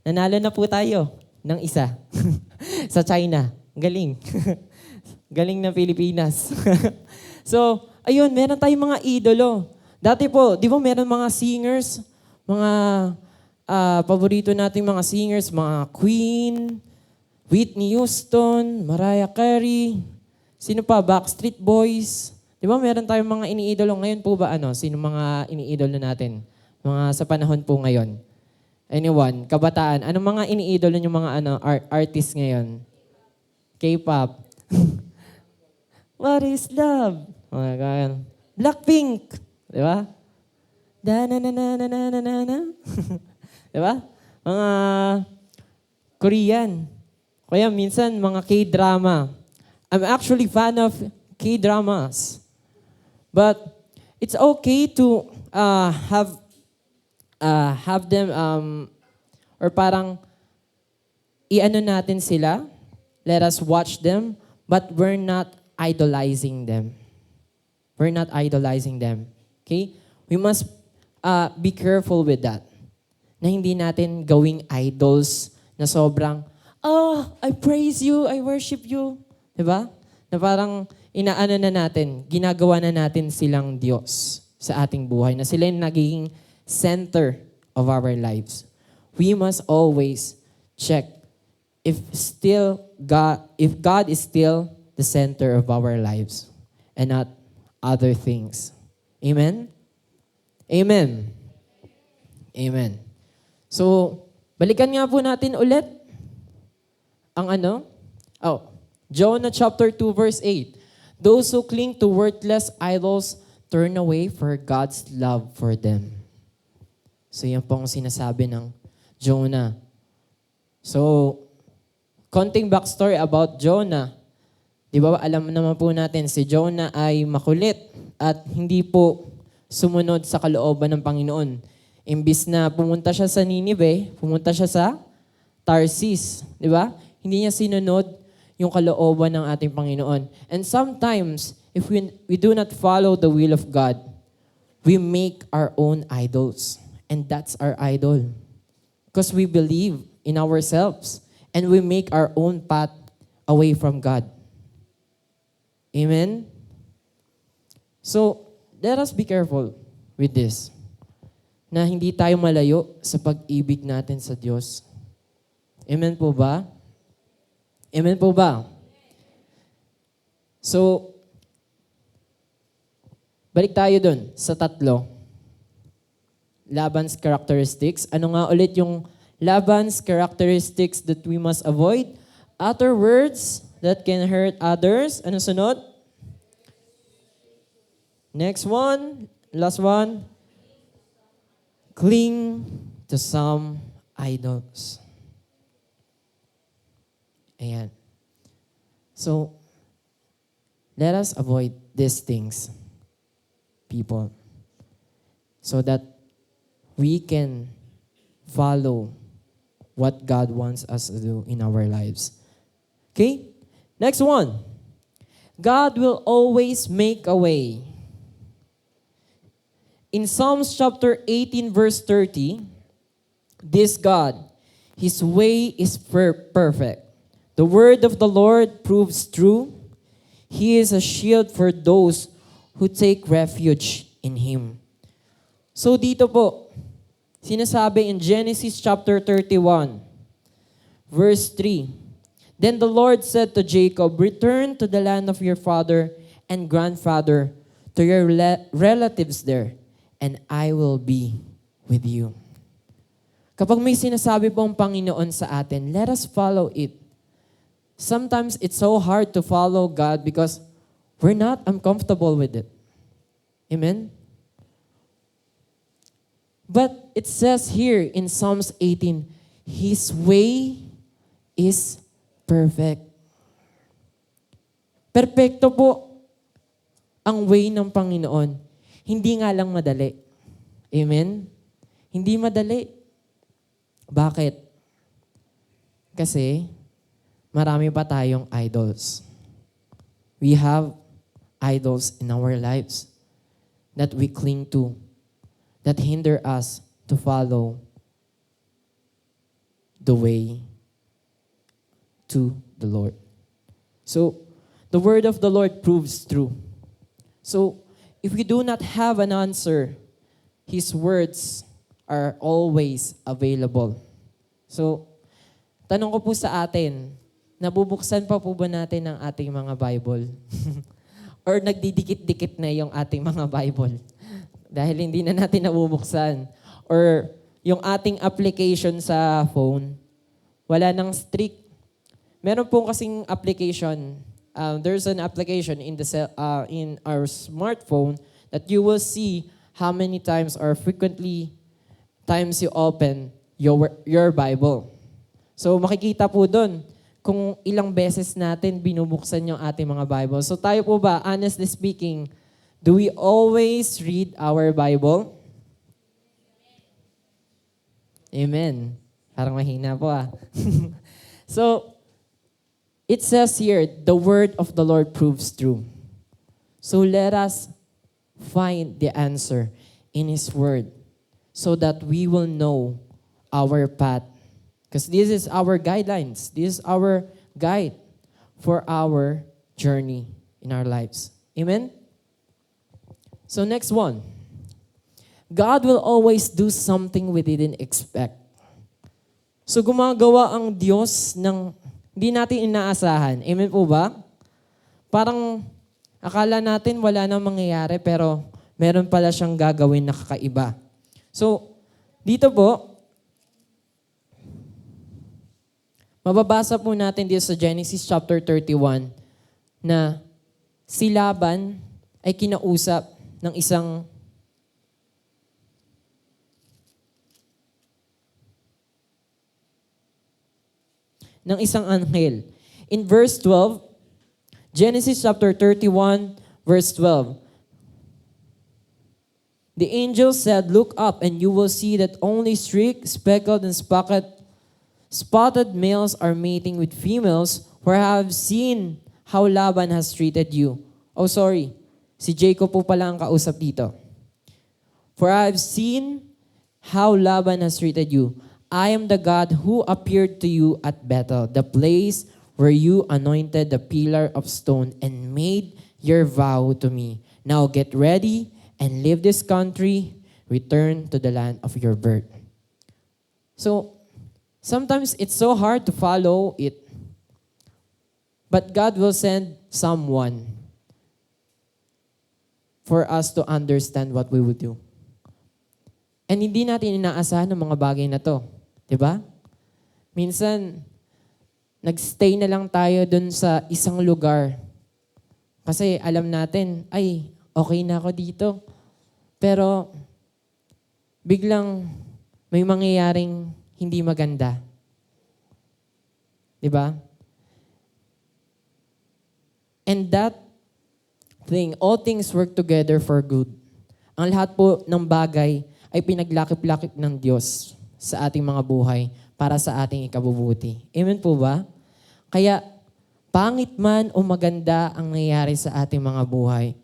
nanalo na po tayo ng isa. Sa China. Galing. Galing ng Pilipinas. So, ayun, meron tayong mga idolo. Dati po, di ba meron mga singers, mga paborito nating mga singers, mga Queen, Whitney Houston, Mariah Carey, sino pa? Backstreet Boys. Di ba meron tayong mga iniidolo ngayon po ba? Sino mga iniidolo natin? Mga sa panahon po ngayon. Anyone, kabataan, anong mga iniidolo yung mga artists ngayon? K-pop. What is love? Oh my God. Blackpink. Di ba? Da na na na na na na na na. Di ba? Mga Korean. Kaya minsan mga K-drama. I'm actually fan of K-dramas. But it's okay to have them or parang i-ano natin sila. Let us watch them, but we're not idolizing them. We're not idolizing them. Okay? We must be careful with that. Na hindi natin gawing idols na sobrang, I praise you, I worship you. Diba? Na parang inaano na natin, ginagawa na natin silang Diyos sa ating buhay, na sila yung nagiging center of our lives. We must always check if God is still the center of our lives and not other things. Amen? Amen. Amen. So, balikan nga po natin ulit ang Jonah chapter 2 verse 8. Those who cling to worthless idols turn away for God's love for them. So yan pong sinasabi ng Jonah. So, konting backstory about Jonah. Di ba, alam naman po natin, si Jonah ay makulit at hindi po sumunod sa kalooban ng Panginoon. Imbis na pumunta siya sa Nineveh, pumunta siya sa Tarsis. Di ba? Hindi niya sinunod yung kalooban ng ating Panginoon. And sometimes, if we do not follow the will of God, we make our own idols. And that's our idol. Because we believe in ourselves. And we make our own path away from God. Amen? So, let us be careful with this. Na hindi tayo malayo sa pag-ibig natin sa Diyos. Amen po ba? Amen po ba? So, balik tayo dun sa tatlo. Laban's characteristics. Ano nga ulit yung Laban's characteristics that we must avoid? Utter words that can hurt others. Ano sunod? Next one. Last one. Cling to some idols. Ayan. So, let us avoid these things, people, so that we can follow what God wants us to do in our lives. Okay? Next one. God will always make a way. In Psalms chapter 18 verse 30, this God, His way is perfect. The word of the Lord proves true. He is a shield for those who take refuge in Him. So dito po, sinasabi in Genesis chapter 31, verse 3, Then the Lord said to Jacob, Return to the land of your father and grandfather, to your relatives there, and I will be with you. Kapag may sinasabi po ang Panginoon sa atin, let us follow it. Sometimes it's so hard to follow God because we're not uncomfortable with it. Amen? But it says here in Psalms 18, His way is perfect. Perpekto po ang way ng Panginoon. Hindi nga lang madali. Amen? Hindi madali. Bakit? Kasi marami pa tayong idols. We have idols in our lives that we cling to, that hinder us to follow the way to the Lord. So, the word of the Lord proves true. So, if we do not have an answer, His words are always available. So, tanong ko po sa atin, nabubuksan pa po ba natin ang ating mga Bible? Or nagdidikit-dikit na yung ating mga Bible? Dahil hindi na natin nabubuksan. Or yung ating application sa phone, wala nang strict. Meron pong kasing application, there's an application in our smartphone that you will see how many times or frequently times you open your Bible. So makikita po doon kung ilang beses natin binubuksan yung ating mga Bible. So tayo po ba, honestly speaking, do we always read our Bible? Amen. Parang mahina po ah. So, it says here, the word of the Lord proves true. So let us find the answer in His word so that we will know our path. Because this is our guidelines. This is our guide for our journey in our lives. Amen? So next one. God will always do something we didn't expect. So gumagawa ang Diyos ng hindi natin inaasahan. Amen po ba? Parang akala natin wala nang mangyayari pero meron pala siyang gagawin na kakaiba. So, dito po, mababasa po natin dito sa Genesis chapter 31 na si Laban ay kinausap ng isang anghel. In verse 12, Genesis chapter 31, verse 12. The angel said, "Look up and you will see that only streaked, speckled, and spotted males are mating with females, for I have seen how Laban has treated you." Oh, sorry. Si Jacob po pala ang kausap dito. "For I have seen how Laban has treated you. I am the God who appeared to you at Bethel, the place where you anointed the pillar of stone and made your vow to me. Now get ready and leave this country, return to the land of your birth." So, sometimes it's so hard to follow it. But God will send someone for us to understand what we will do. And hindi natin inaasahan ang mga bagay na to. Diba? Minsan, nagstay na lang tayo dun sa isang lugar. Kasi alam natin, ay, okay na ako dito. Pero, biglang may mangyayaring hindi maganda. Diba? And that thing, all things work together for good. Ang lahat po ng bagay ay pinaglakip-lakip ng Diyos sa ating mga buhay para sa ating ikabubuti. Amen po ba? Kaya, pangit man o maganda ang nangyayari sa ating mga buhay,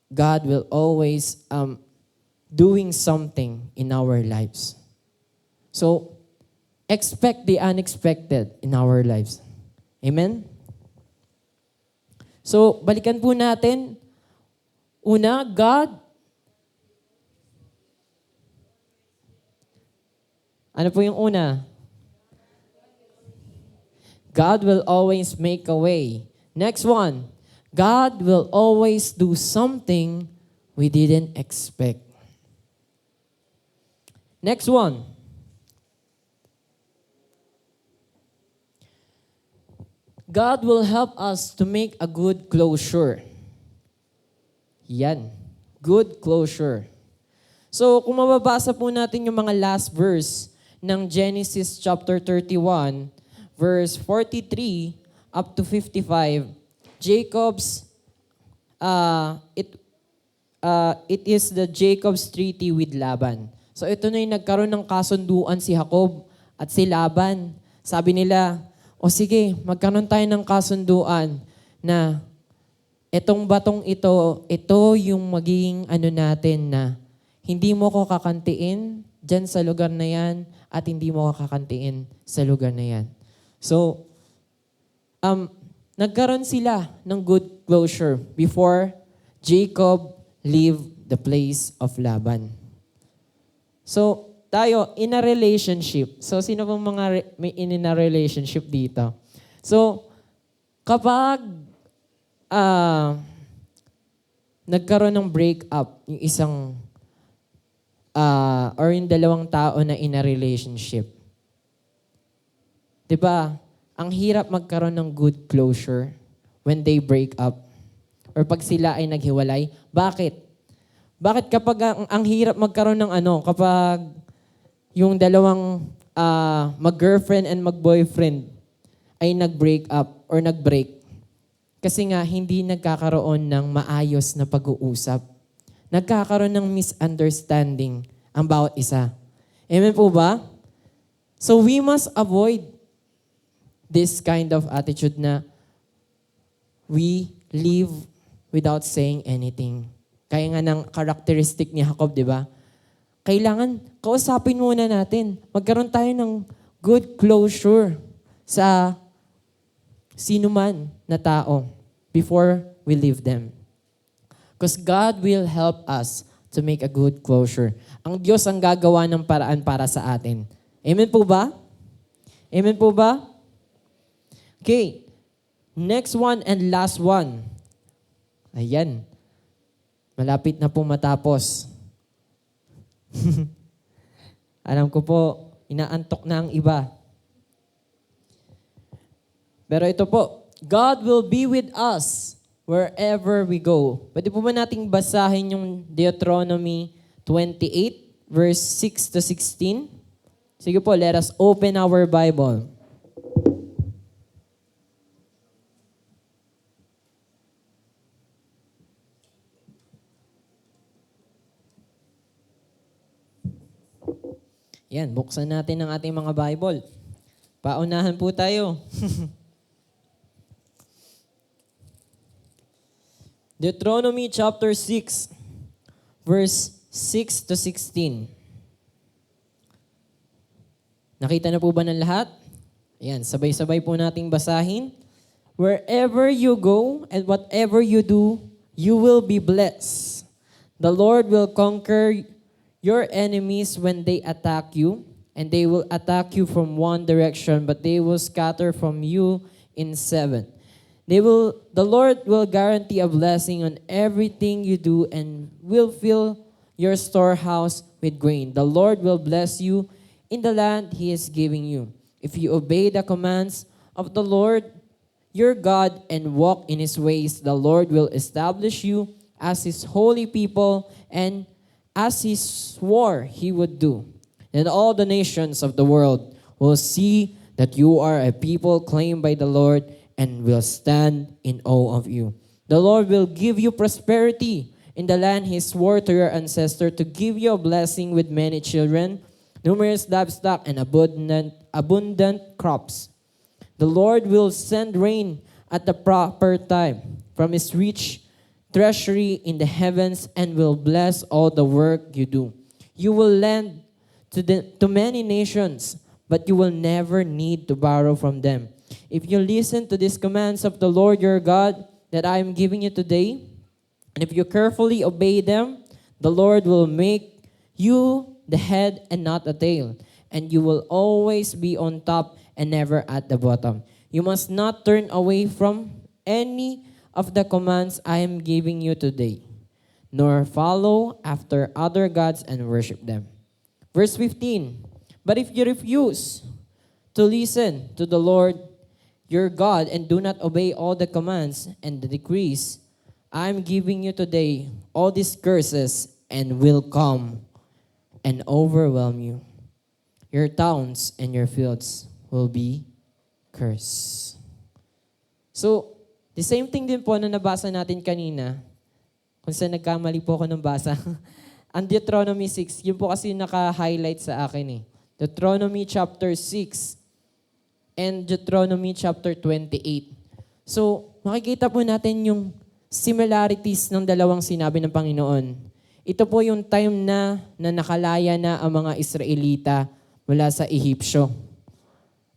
God will always doing something in our lives. So, expect the unexpected in our lives. Amen? So, balikan po natin. Una, ano po yung una? God will always make a way. Next one. God will always do something we didn't expect. Next one. God will help us to make a good closure. Yan. Good closure. So, kung mababasa po natin yung mga last verse ng Genesis chapter 31, verse 43 up to 55, Jacob's, it is the Jacob's treaty with Laban. So ito na yung nagkaroon ng kasunduan si Jacob at si Laban. Sabi nila, o sige, magkaroon tayo ng kasunduan na itong batong ito yung magiging natin na hindi mo ko kakantiin dyan sa lugar na yan at hindi mo ko kakantiin sa lugar na yan. So, nagkaroon sila ng good closure before Jacob leave the place of Laban. So, tayo, in a relationship. So, sino pong mga may in a relationship dito? So, kapag nagkaroon ng breakup, yung isang or yung dalawang tao na in a relationship, 'di ba? Ang hirap magkaroon ng good closure when they break up or pag sila ay naghiwalay. Bakit? Bakit kapag ang hirap magkaroon ng kapag yung dalawang mag-girlfriend and mag-boyfriend ay nag-break up or nag-break? Kasi nga, hindi nagkakaroon ng maayos na pag-uusap. Nagkakaroon ng misunderstanding ang bawat isa. Amen po ba? So we must avoid this kind of attitude na we live without saying anything. Kaya nga ng characteristic ni Jacob, di ba? Kailangan kausapin muna natin. Magkaroon tayo ng good closure sa sino man na tao before we leave them. Because God will help us to make a good closure. Ang Diyos ang gagawa ng paraan para sa atin. Amen po ba? Amen po ba? Okay. Next one and last one. Ayan. Malapit na po matapos. Alam ko po, inaantok na ang iba. Pero ito po, God will be with us wherever we go. Pwede po ba nating basahin yung Deuteronomy 28, verse 6 to 16? Sige po, let us open our Bible. Yan, buksan natin ang ating mga Bible. Paunahan po tayo. Deuteronomy chapter 6, verse 6 to 16. Nakita na po ba ng lahat? Ayan, sabay-sabay po nating basahin. Wherever you go and whatever you do, you will be blessed. The Lord will conquer your enemies when they attack you, and they will attack you from one direction, but they will scatter from you in seven. The Lord will guarantee a blessing on everything you do and will fill your storehouse with grain. The Lord will bless you in the land He is giving you. If you obey the commands of the Lord your God and walk in His ways, the Lord will establish you as His holy people and as He swore He would do. And all the nations of the world will see that you are a people claimed by the Lord and will stand in awe of you. The Lord will give you prosperity in the land He swore to your ancestor to give you a blessing with many children, numerous livestock, and abundant crops. The Lord will send rain at the proper time from His rich treasury in the heavens and will bless all the work you do. You will lend to many nations, but you will never need to borrow from them. If you listen to these commands of the Lord your God that I am giving you today, and if you carefully obey them, the Lord will make you the head and not the tail, and you will always be on top and never at the bottom. You must not turn away from any of the commands I am giving you today, nor follow after other gods and worship them. Verse 15, but if you refuse to listen to the Lord your God and do not obey all the commands and the decrees I am giving you today, all these curses and will come and overwhelm you. Your towns and your fields will be cursed. So, the same thing din po na nabasa natin kanina, kung saan nagkamali po ako ng basa. Ang Deuteronomy 6, yun po kasi naka-highlight sa akin eh. Deuteronomy chapter 6 and Deuteronomy chapter 28. So, makikita po natin yung similarities ng dalawang sinabi ng Panginoon. Ito po yung time na nakalaya na ang mga Israelita mula sa Ehipsyo.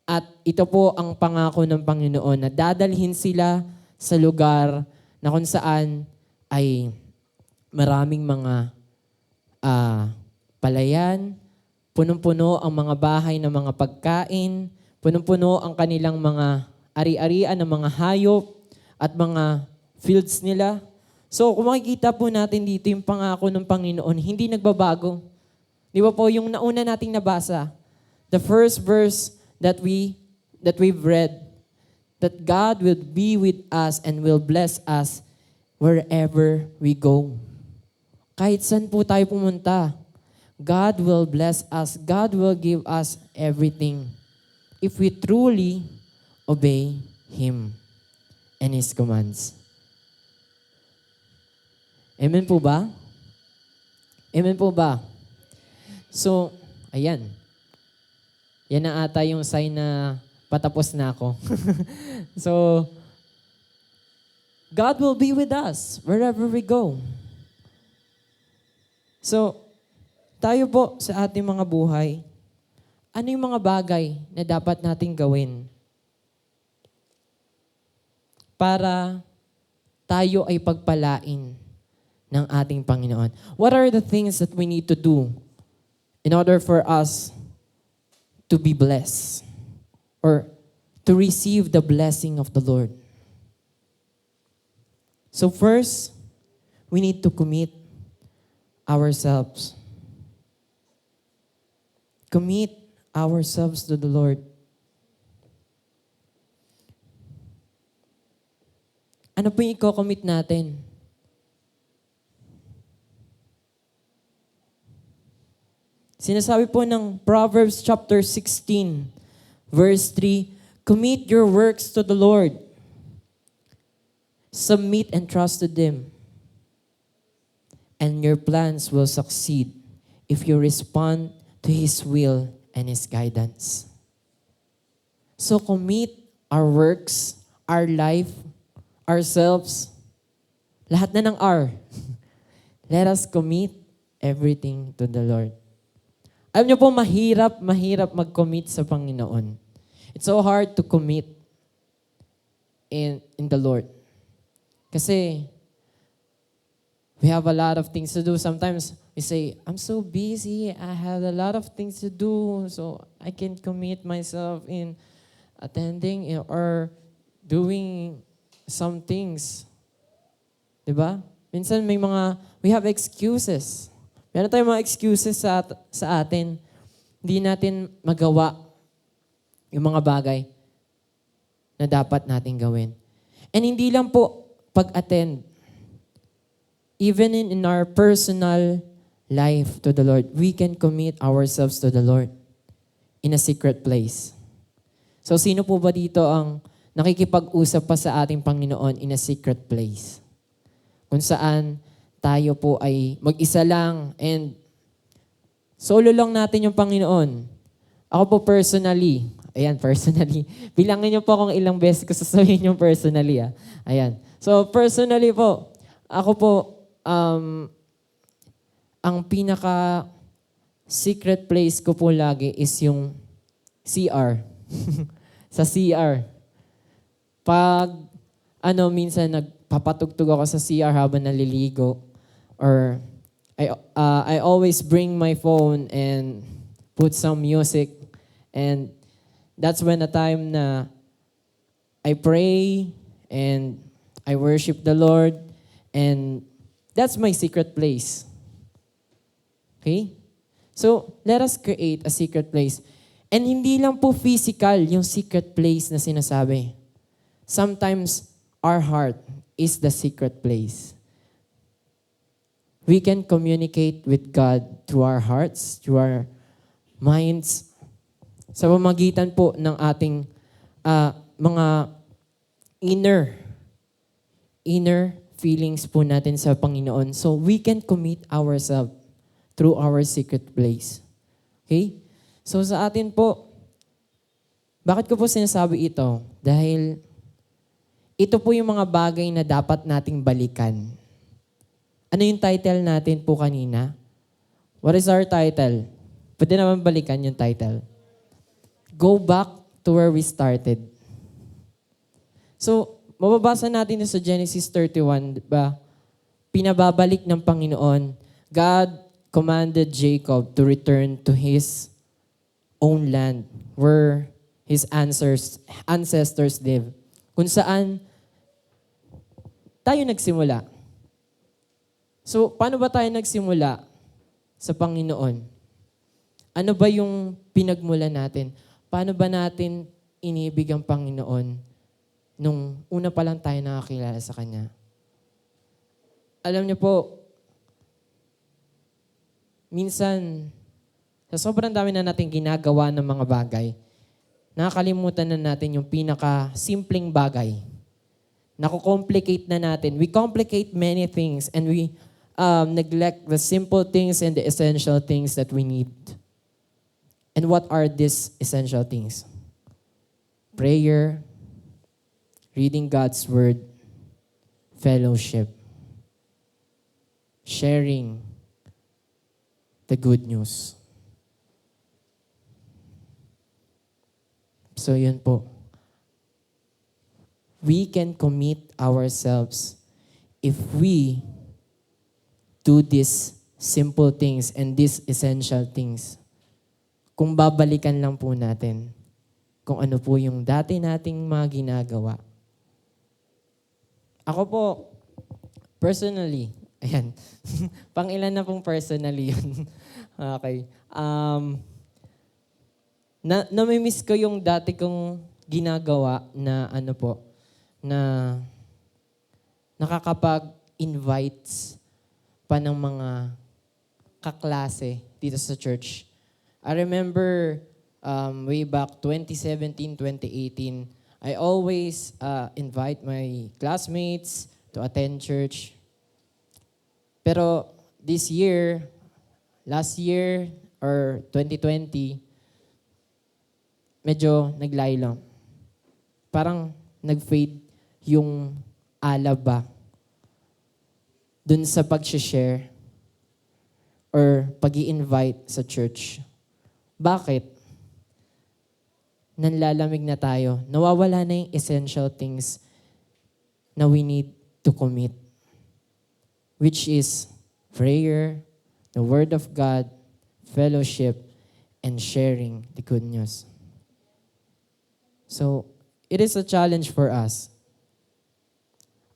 At ito po ang pangako ng Panginoon na dadalhin sila sa lugar na kung saan ay maraming mga palayan, punong-puno ang mga bahay ng mga pagkain, punong-puno ang kanilang mga ari-arian ng mga hayop at mga fields nila. So kung makikita po natin dito yung pangako ng Panginoon, hindi nagbabago. Di ba po yung nauna nating nabasa? The first verse that we've read, that God will be with us and will bless us wherever we go. Kahit saan po tayo pumunta, God will bless us. God will give us everything if we truly obey Him and His commands. Amen po ba? Amen po ba? So, ayan. Yan na ata yung sign na patapos na ako. So, God will be with us wherever we go. So, tayo po sa ating mga buhay, ano yung mga bagay na dapat nating gawin para tayo ay pagpalain ng ating Panginoon? What are the things that we need to do in order for us to be blessed or to receive the blessing of the Lord? So first, we need to commit ourselves. Commit ourselves to the Lord. Ano po yung i-commit natin? Sinasabi po ng Proverbs chapter 16, verse 3, commit your works to the Lord. Submit and trust to them. And your plans will succeed if you respond to His will and His guidance. So commit our works, our life, ourselves, lahat na ng R. Let us commit everything to the Lord. Alam niyo po, mahirap mag-commit sa Panginoon. It's so hard to commit in the Lord. Kasi we have a lot of things to do. Sometimes we say, I'm so busy, I have a lot of things to do, so I can't commit myself in attending or doing some things. Diba? Minsan we have excuses. Meron tayong mga excuses sa atin. Hindi natin magawa yung mga bagay na dapat natin gawin. And hindi lang po pag-attend. Even in our personal life to the Lord, we can commit ourselves to the Lord in a secret place. So sino po ba dito ang nakikipag-usap pa sa ating Panginoon in a secret place? Kung saan tayo po ay mag-isa lang and solo lang natin yung Panginoon. Ako po personally, bilangin niyo po kung ilang beses ko sasabihin yung personally. Ayan. So personally po, ako po, ang pinaka secret place ko po lagi is yung CR. Sa CR. Pag, minsan nagpapatugtog ako sa CR habang naliligo, or I always bring my phone and put some music, and that's when the time na I pray and I worship the Lord, and that's my secret place. Okay? So, let us create a secret place. And hindi lang po physical yung secret place na sinasabi. Sometimes, our heart is the secret place. We can communicate with God through our hearts, through our minds, sa pamamagitan po ng ating mga inner feelings po natin sa Panginoon. So we can commit ourselves through our secret place. Okay? So sa atin po, bakit ko po sinasabi ito? Dahil ito po yung mga bagay na dapat nating balikan. Ano yung title natin po kanina? What is our title? Pwede naman balikan yung title. Go back to where we started. So, mababasa natin sa Genesis 31, diba? Pinababalik ng Panginoon. God commanded Jacob to return to his own land where his ancestors live. Kung saan tayo nagsimula. So, paano ba tayo nagsimula sa Panginoon? Ano ba yung pinagmula natin? Paano ba natin inibig ang Panginoon nung una pa lang tayo nakakilala sa Kanya? alam niyo po, minsan, sa sobrang dami na natin ginagawa ng mga bagay, nakakalimutan na natin yung pinaka-simpleng bagay. Nakukomplicate na natin. We complicate many things and we neglect the simple things and the essential things that we need. And what are these essential things? Prayer, reading God's Word, fellowship, sharing the good news. So yun po. We can commit ourselves if we do these simple things and these essential things. Kung babalikan lang po natin kung ano po yung dati nating mga ginagawa. Ako po, personally, ayan, pang ilan na pong personally yun. Okay. Namimiss ko yung dati kong ginagawa na ano po, na nakakapag-invites pa ng mga kaklase dito sa church. I remember way back 2017, 2018, I always invite my classmates to attend church. Pero this year, last year, or 2020, medyo naglay lang. Parang nag-fade yung alab ba dun sa pag-share or pag-i-invite sa church. Bakit? Nanlalamig na tayo. Nawawala na yung essential things na we need to commit, which is prayer, the Word of God, fellowship, and sharing the good news. So, it is a challenge for us.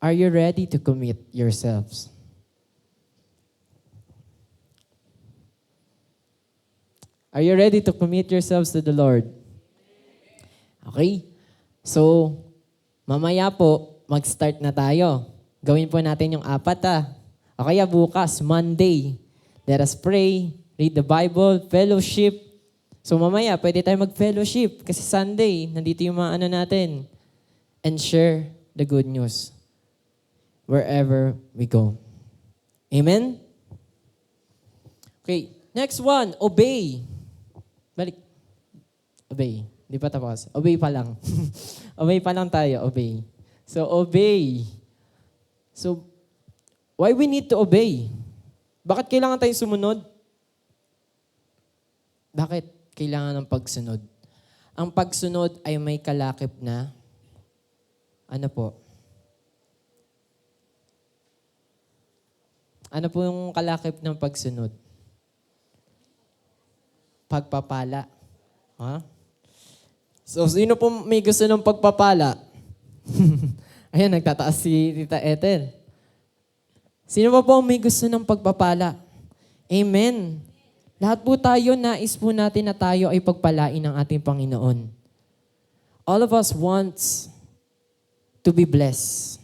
Are you ready to commit yourselves? Are you ready to commit yourselves to the Lord? Okay? So, mamaya po, mag-start na tayo. Gawin po natin yung 4 O kaya bukas, Monday, let us pray, read the Bible, fellowship. So mamaya, pwede tayo mag-fellowship kasi Sunday, nandito yung mga ano natin. And share the good news wherever we go. Amen? Okay, next one, obey. Balik. Obey. Di pa tapos. Obey pa lang. Obey pa lang tayo, obey. So, obey. So, why we need to obey? Bakit kailangan tayong sumunod? Bakit kailangan ng pagsunod? Ang pagsunod ay may kalakip na, ano po? Ano po yung kalakip ng pagsunod? Pagpapala. Ha? So, sino po may gusto ng pagpapala? Ayan, nagtataas si Tita Ethel. Sino po may gusto ng pagpapala? Amen. Lahat po tayo, nais po natin na tayo ay pagpalain ng ating Panginoon. All of us wants to be blessed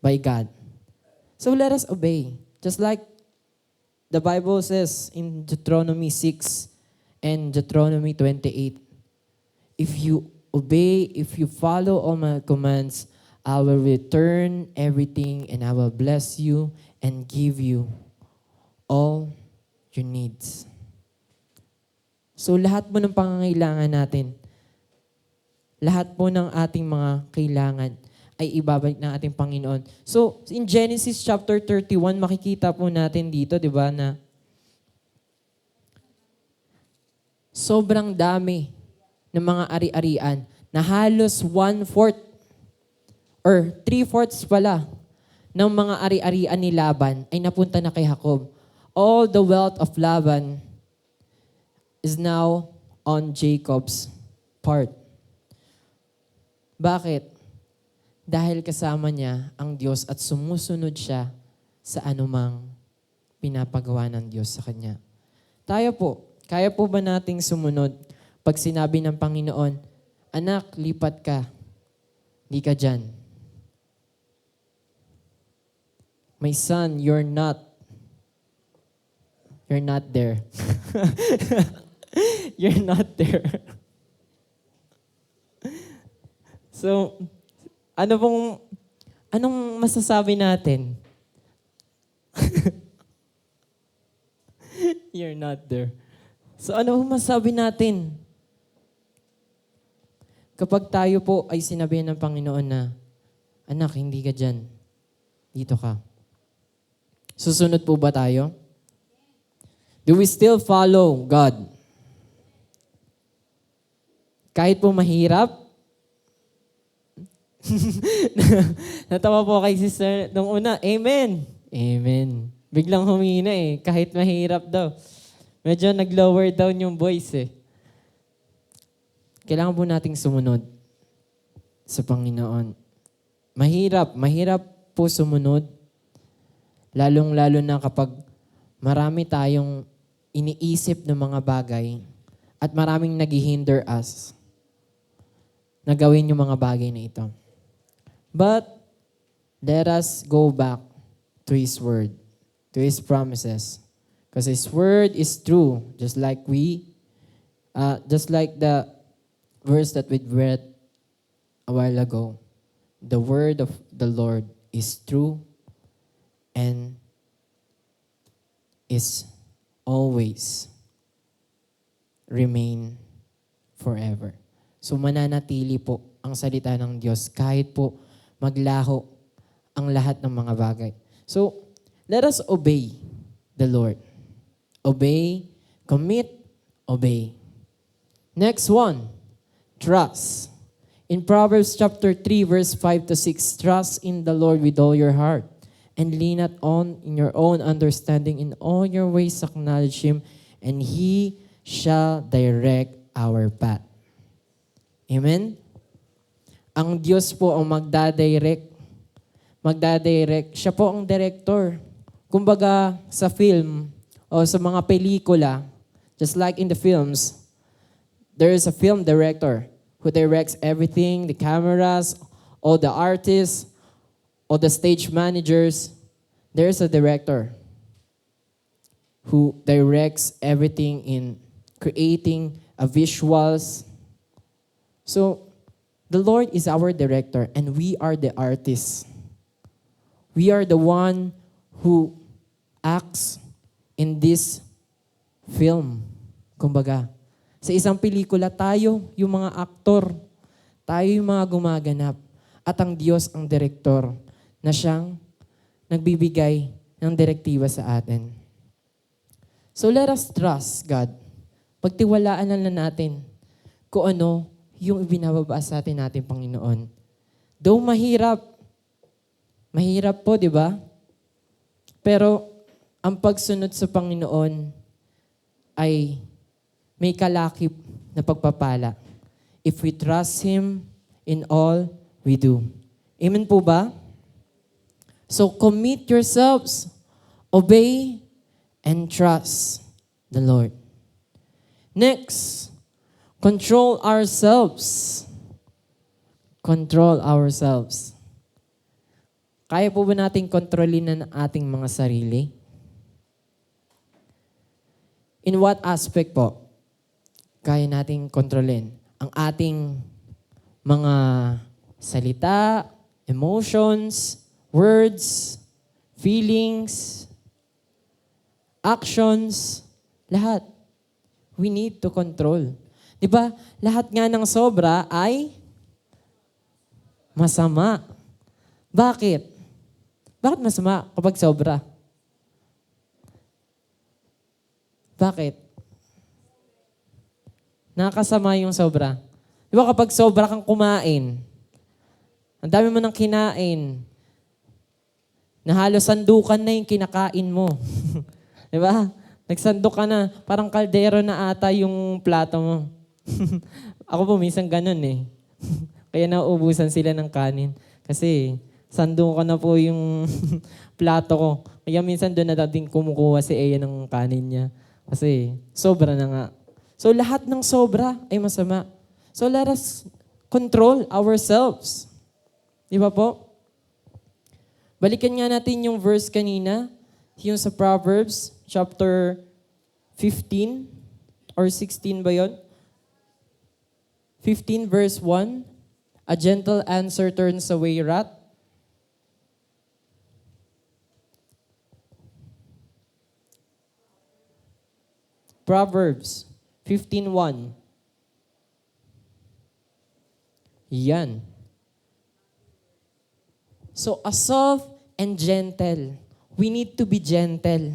by God. So let us obey. Just like the Bible says in Deuteronomy 6 and Deuteronomy 28, if you obey, if you follow all my commands, I will return everything and I will bless you and give you all your needs. So lahat po ng pangangailangan natin, lahat po ng ating mga kailangan ay ibabalik ng ating Panginoon. So in Genesis chapter 31, makikita po natin dito, di ba, na sobrang dami ng mga ari-arian na halos 1/4 or 3/4 pala ng mga ari-arian ni Laban ay napunta na kay Jacob. All the wealth of Laban is now on Jacob's part. Bakit? Dahil kasama niya ang Diyos at sumusunod siya sa anumang pinapagawa ng Diyos sa kanya. Tayo po, kaya po ba nating sumunod pag sinabi ng Panginoon, anak, lipat ka, di ka dyan. My son, you're not there. You're not there. So, anong masasabi natin? You're not there. So, ano masasabi natin? Kapag tayo po ay sinabihan ng Panginoon na, anak, hindi ka dyan. Dito ka. Susunod po ba tayo? Do we still follow God? Kahit po mahirap? Natawa po kay sister nung una, amen. Amen. Biglang humina eh, kahit mahirap daw. Medyo nag-lower down yung voice eh. Kailangan po nating sumunod sa Panginoon. Mahirap po sumunod. Lalong-lalo na kapag marami tayong iniisip ng mga bagay at maraming naghihinder us na gawin yung mga bagay na ito. But, let us go back to His Word, to His promises. Because His Word is true, just like the verse that we read a while ago. The Word of the Lord is true and is always remain forever. So mananatili po ang salita ng Diyos kahit po maglaho ang lahat ng mga bagay. So, let us obey the Lord. Obey, commit, obey. Next one, trust. In Proverbs chapter 3, verse 5 to 6, trust in the Lord with all your heart and lean not on in your own understanding. In all your ways acknowledge Him, and He shall direct our path. Amen? Ang Diyos po ang magdadirect. Siya po ang director. Kumbaga sa film o sa mga pelikula, just like in the films, there is a film director who directs everything, the cameras, all the artists, all the stage managers. There is a director who directs everything in creating visuals. So, the Lord is our director and we are the artists. We are the one who acts in this film. Kumbaga, sa isang pelikula, tayo yung mga aktor, tayo yung mga gumaganap, at ang Diyos ang direktor na siyang nagbibigay ng direktiba sa atin. So let us trust God. Pagtiwalaan na natin kung ano yung ibinababa sa atin natin, Panginoon. Though mahirap po, di ba? Pero ang pagsunod sa Panginoon ay may kalakip na pagpapala if we trust Him in all we do. Amen po ba? So commit yourselves, obey, and trust the Lord. Next, control ourselves. Control ourselves. Kaya po ba natin kontrolin ang ating mga sarili? In what aspect po? Kaya nating kontrolin ang ating mga salita, emotions, words, feelings, actions, lahat. We need to control. Di ba? Lahat nga ng sobra ay masama. Bakit? Bakit masama kapag sobra? Bakit? Nakakasama yung sobra. Di ba kapag sobra kang kumain, ang dami mo nang kinain, na halos sandukan na yung kinakain mo. Di ba? Nagsandok ka na, parang kaldero na ata yung plato mo. Ako po, minsan ganun eh. Kaya nauubusan sila ng kanin. Kasi sandukan na po yung plato ko. Kaya minsan doon na dating kumukuha si Eya ng kanin niya. Kasi sobra na nga. So lahat ng sobra ay masama. So let us control ourselves. Di ba po? Balikan nga natin yung verse kanina, yung sa Proverbs, chapter 15 or 16 ba yun? 15 verse 1, a gentle answer turns away wrath. Proverbs 15:1. Yan. So, a soft and gentle. We need to be gentle.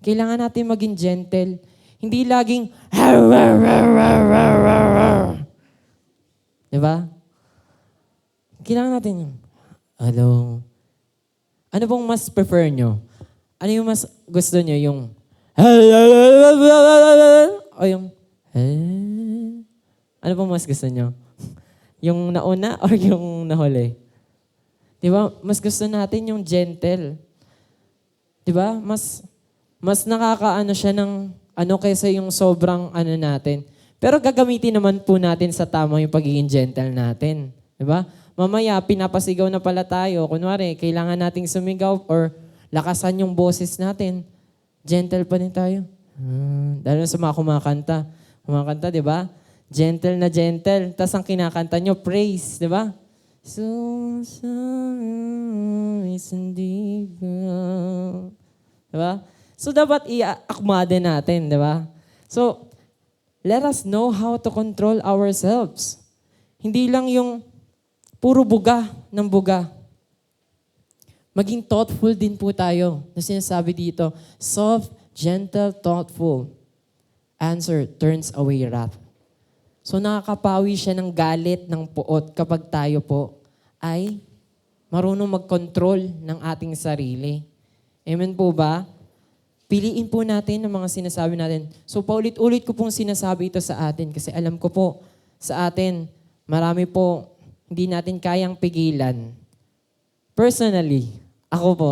Kailangan natin maging gentle. Hindi laging diba? Kailangan natin yung hello. Ano pong mas prefer nyo? Ano yung mas gusto nyo? Yung o yung ano pong mas gusto nyo? Yung nauna or yung nahuli? Diba? Mas gusto natin yung gentle. Diba? Mas nakakaano siya ng ano kaysa yung sobrang ano natin. Pero gagamitin naman po natin sa tama yung pagiging gentle natin. Diba? Mamaya, pinapasigaw na pala tayo. Kunwari, kailangan nating sumigaw or lakasan yung boses natin. Gentle pa din tayo. Lalo na sa mga kumakanta. Kumakanta, di ba? Gentle na gentle. Tapos ang kinakanta nyo, praise, di ba? So, hindi ka. Di ba? So, dapat i-akma din natin, di ba? So, let us know how to control ourselves. Hindi lang yung puro buga ng buga. Maging thoughtful din po tayo na sinasabi dito. Soft, gentle, thoughtful. Answer turns away wrath. So nakakapawi siya ng galit, ng puot kapag tayo po ay marunong mag-control ng ating sarili. Amen po ba? Piliin po natin ang mga sinasabi natin. So paulit-ulit ko pong sinasabi ito sa atin kasi alam ko po sa atin, marami po hindi natin kayang pigilan. Personally, ako po.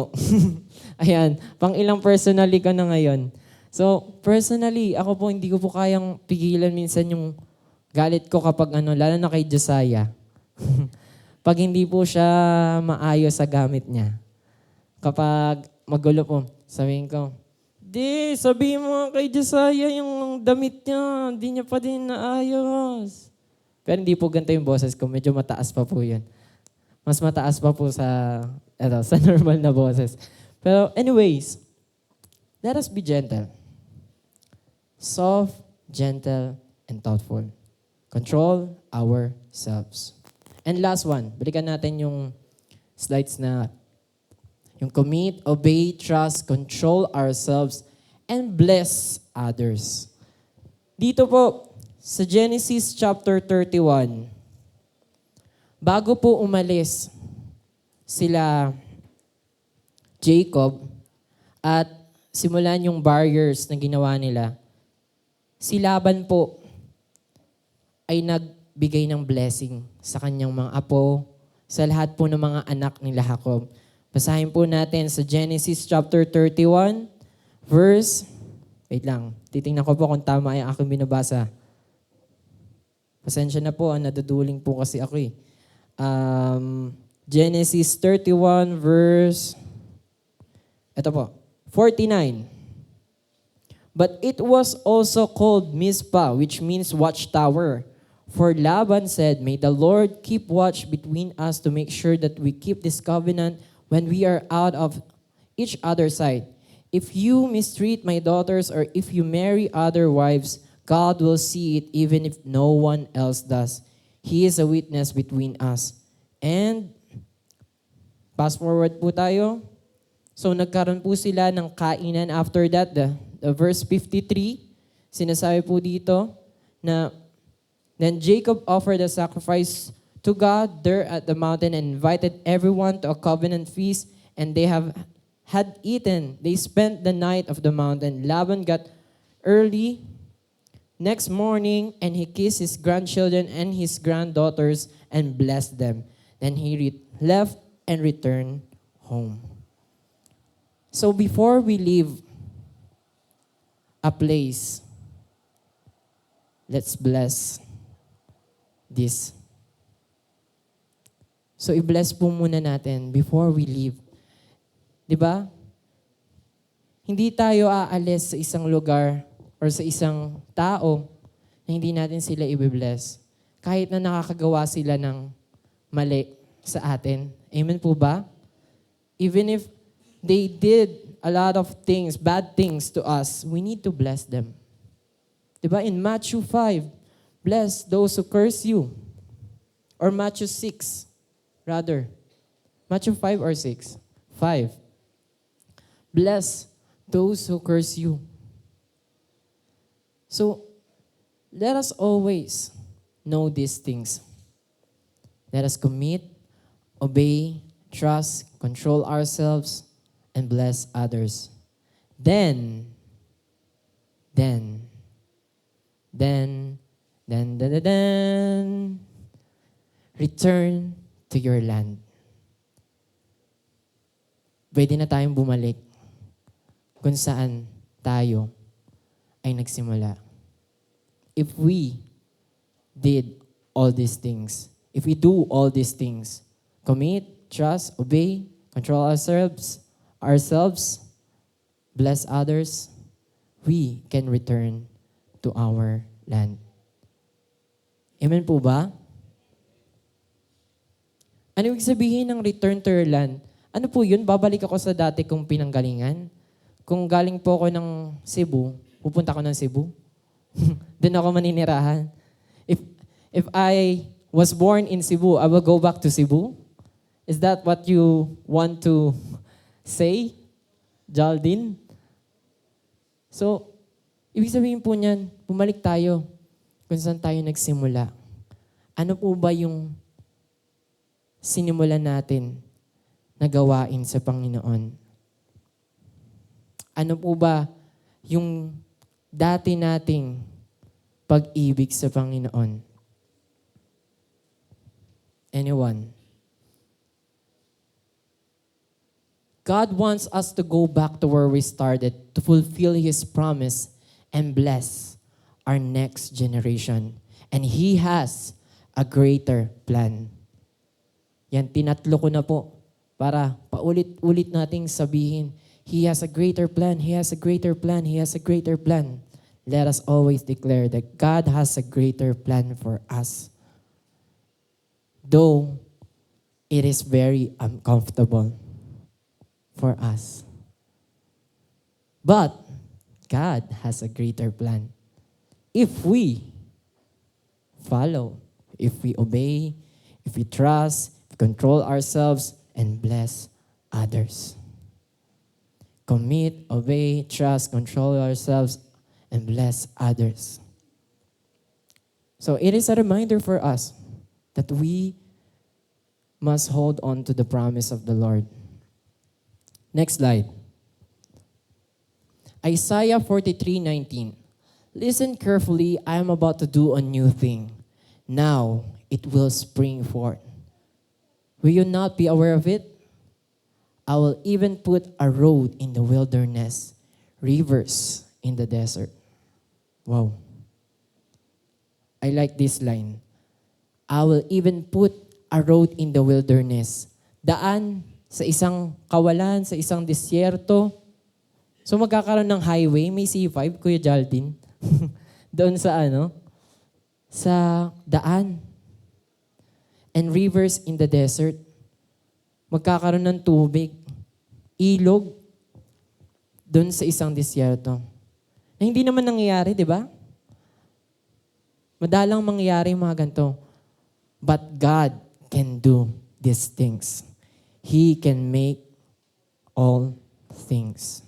Ayan, pang ilang personally ka na ngayon. So, personally, ako po, hindi ko po kayang pigilan minsan yung galit ko kapag lalo na kay Josiah. Pag hindi po siya maayos sa gamit niya. Kapag magulo po, sabihin ko, sabihin mo kay Josiah yung damit niya, hindi niya pa din naayos. Pero hindi po ganito yung boses ko, medyo mataas pa po yun. Mas mataas pa po sa normal na boses. Pero anyways, let us be gentle. Soft, gentle, and thoughtful. Control ourselves. And last one, balikan natin yung slides na yung commit, obey, trust, control ourselves, and bless others. Dito po, sa Genesis chapter 31, bago po umalis sila Jacob at simulan yung barriers na ginawa nila, si Laban po ay nagbigay ng blessing sa kanyang mga apo, sa lahat po ng mga anak nila Jacob. Basahin po natin sa Genesis chapter 31, verse, wait lang, titingnan ko po kung tama ay aking binabasa. Pasensya na po, naduduling po kasi ako eh. Genesis 31 verse, ito po, 49. But it was also called Mizpah, which means watchtower. For Laban said, may the Lord keep watch between us to make sure that we keep this covenant when we are out of each other's sight. If you mistreat my daughters or if you marry other wives, God will see it even if no one else does. He is a witness between us. And, fast forward po tayo. So, nagkaroon po sila ng kainan after that. The verse 53, sinasabi po dito na, then Jacob offered a sacrifice to God there at the mountain and invited everyone to a covenant feast, and they had eaten. They spent the night of the mountain. Laban got early next morning, and he kissed his grandchildren and his granddaughters and blessed them. Then he left and returned home. So before we leave a place, let's bless this. So i-bless po muna natin before we leave 'Di ba? Hindi tayo aalis sa isang lugar or sa isang tao na hindi natin sila i-bless. Kahit na nakakagawa sila ng mali sa atin. Amen po ba? Even if they did a lot of things, bad things to us, we need to bless them. Diba? In Matthew 5, bless those who curse you. Or Matthew 6, rather. Matthew 5 or 6? 5. Bless those who curse you. So, let us always know these things. Let us commit, obey, trust, control ourselves, and bless others. Then, return to your land. Pwede na tayong bumalik kung saan tayo ay nagsimula. If we did all these things, if we do all these things, commit, trust, obey, control ourselves, bless others, we can return to our land. Amen po ba? Ano ibig sabihin ng return to your land? Ano po yun? Babalik ako sa dati kong pinanggalingan? Kung galing po ako ng Cebu, pupunta ako ng Cebu? Doon ako maninirahan. If I was born in Cebu, I will go back to Cebu? Is that what you want to say, Jaldin? So, ibig sabihin po niyan, bumalik tayo kung saan tayo nagsimula. Ano po ba yung sinimulan natin na gawain sa Panginoon? Ano po ba yung dati nating pag-ibig sa Panginoon? Anyone? God wants us to go back to where we started to fulfill His promise and bless our next generation. And He has a greater plan. Yan, tinatlo ko na po para paulit-ulit nating sabihin, He has a greater plan, He has a greater plan, He has a greater plan. Let us always declare that God has a greater plan for us. Though it is very uncomfortable for us. But God has a greater plan. If we follow, if we obey, if we trust, control ourselves, and bless others. Commit, obey, trust, control ourselves, and bless others. So it is a reminder for us that we must hold on to the promise of the Lord. Next slide. Isaiah 43:19. Listen carefully, I am about to do a new thing. Now it will spring forth. Will you not be aware of it? I will even put a road in the wilderness, rivers in the desert. Wow. I like this line. I will even put a road in the wilderness. Daan sa isang kawalan, sa isang disyerto. So magkakaroon ng highway, may C5, Kuya Jaldin. Doon sa sa daan. And rivers in the desert. Magkakaroon ng tubig. Ilog. Doon sa isang disyerto. Na hindi naman nangyayari, di ba? Madalang mangyayari yung mga ganito. But God can do these things. He can make all things.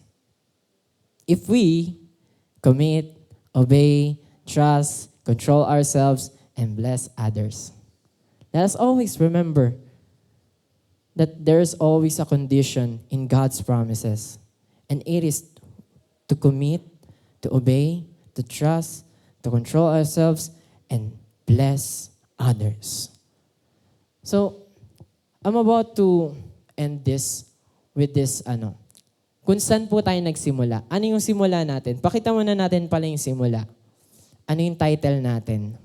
If we commit, obey, trust, control ourselves, and bless others. Let us always remember that there's always a condition in God's promises. And it is to commit, to obey, to trust, to control ourselves, and bless others. So, I'm about to end this with this kung saan po tayo nagsimula. Ano yung simula natin? Pakita muna natin pala yung simula. Ano yung title natin?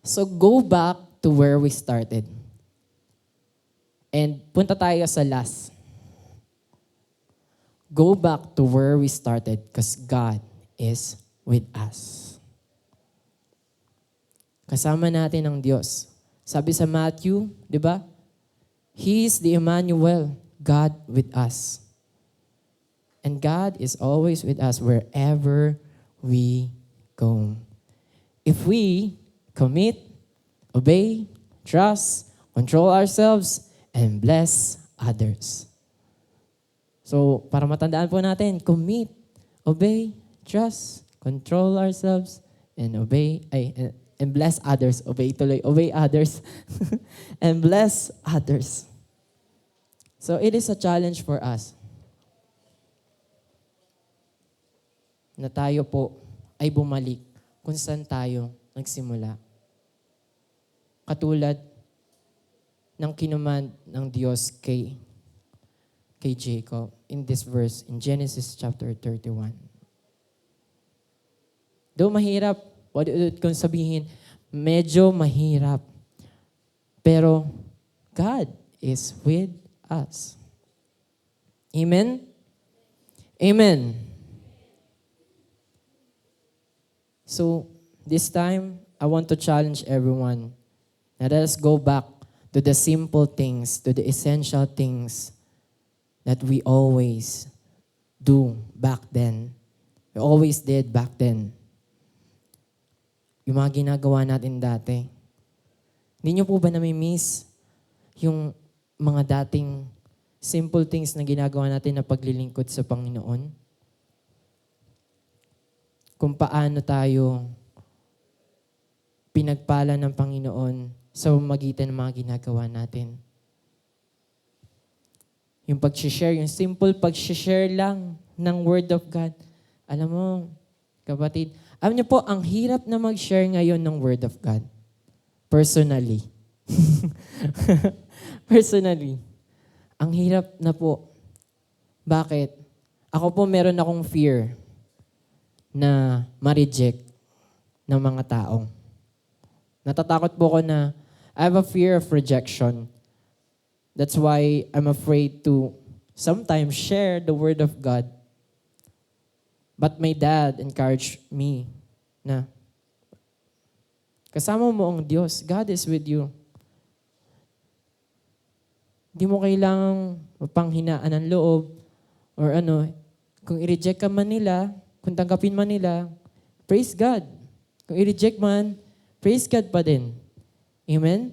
So, go back to where we started. And punta tayo sa last. Go back to where we started because God is with us. Kasama natin ang Diyos. Sabi sa Matthew, di ba? He is the Emmanuel, God with us. And God is always with us wherever we go. If we commit, obey, trust, control ourselves, and bless others. So, para matandaan po natin, commit, obey, trust, control ourselves, and and bless others. Obey others. And bless others. So, it is a challenge for us na tayo po ay bumalik kung saan tayo nagsimula. Katulad ng kinumand ng Diyos kay Jacob in this verse in Genesis chapter 31. Though mahirap, kung sabihin, medyo mahirap, pero God is with us. Amen? Amen. So, this time, I want to challenge everyone. Now, let us go back to the simple things, to the essential things that we always do back then. We always did back then. Yung mga ginagawa natin dati. Hindi nyo po ba nami-miss yung mga dating simple things na ginagawa natin na paglilingkod sa Panginoon? Kung paano tayo pinagpala ng Panginoon sa magitan ng mga ginagawa natin. Yung pag-share, yung simple pag-share lang ng Word of God. Alam mo, kapatid, alam niyo po, ang hirap na mag-share ngayon ng Word of God. Personally. Personally. Ang hirap na po. Bakit? Ako po meron akong fear na ma-reject ng mga tao. Natatakot po ko na I have a fear of rejection. That's why I'm afraid to sometimes share the Word of God. But my dad encouraged me na kasama mo ang Diyos. God is with you. Hindi mo kailangang mapanghinaan ng loob or ano. Kung i-reject ka man nila, kung tanggapin man nila, praise God. Kung i-reject man, praise God pa din. Amen?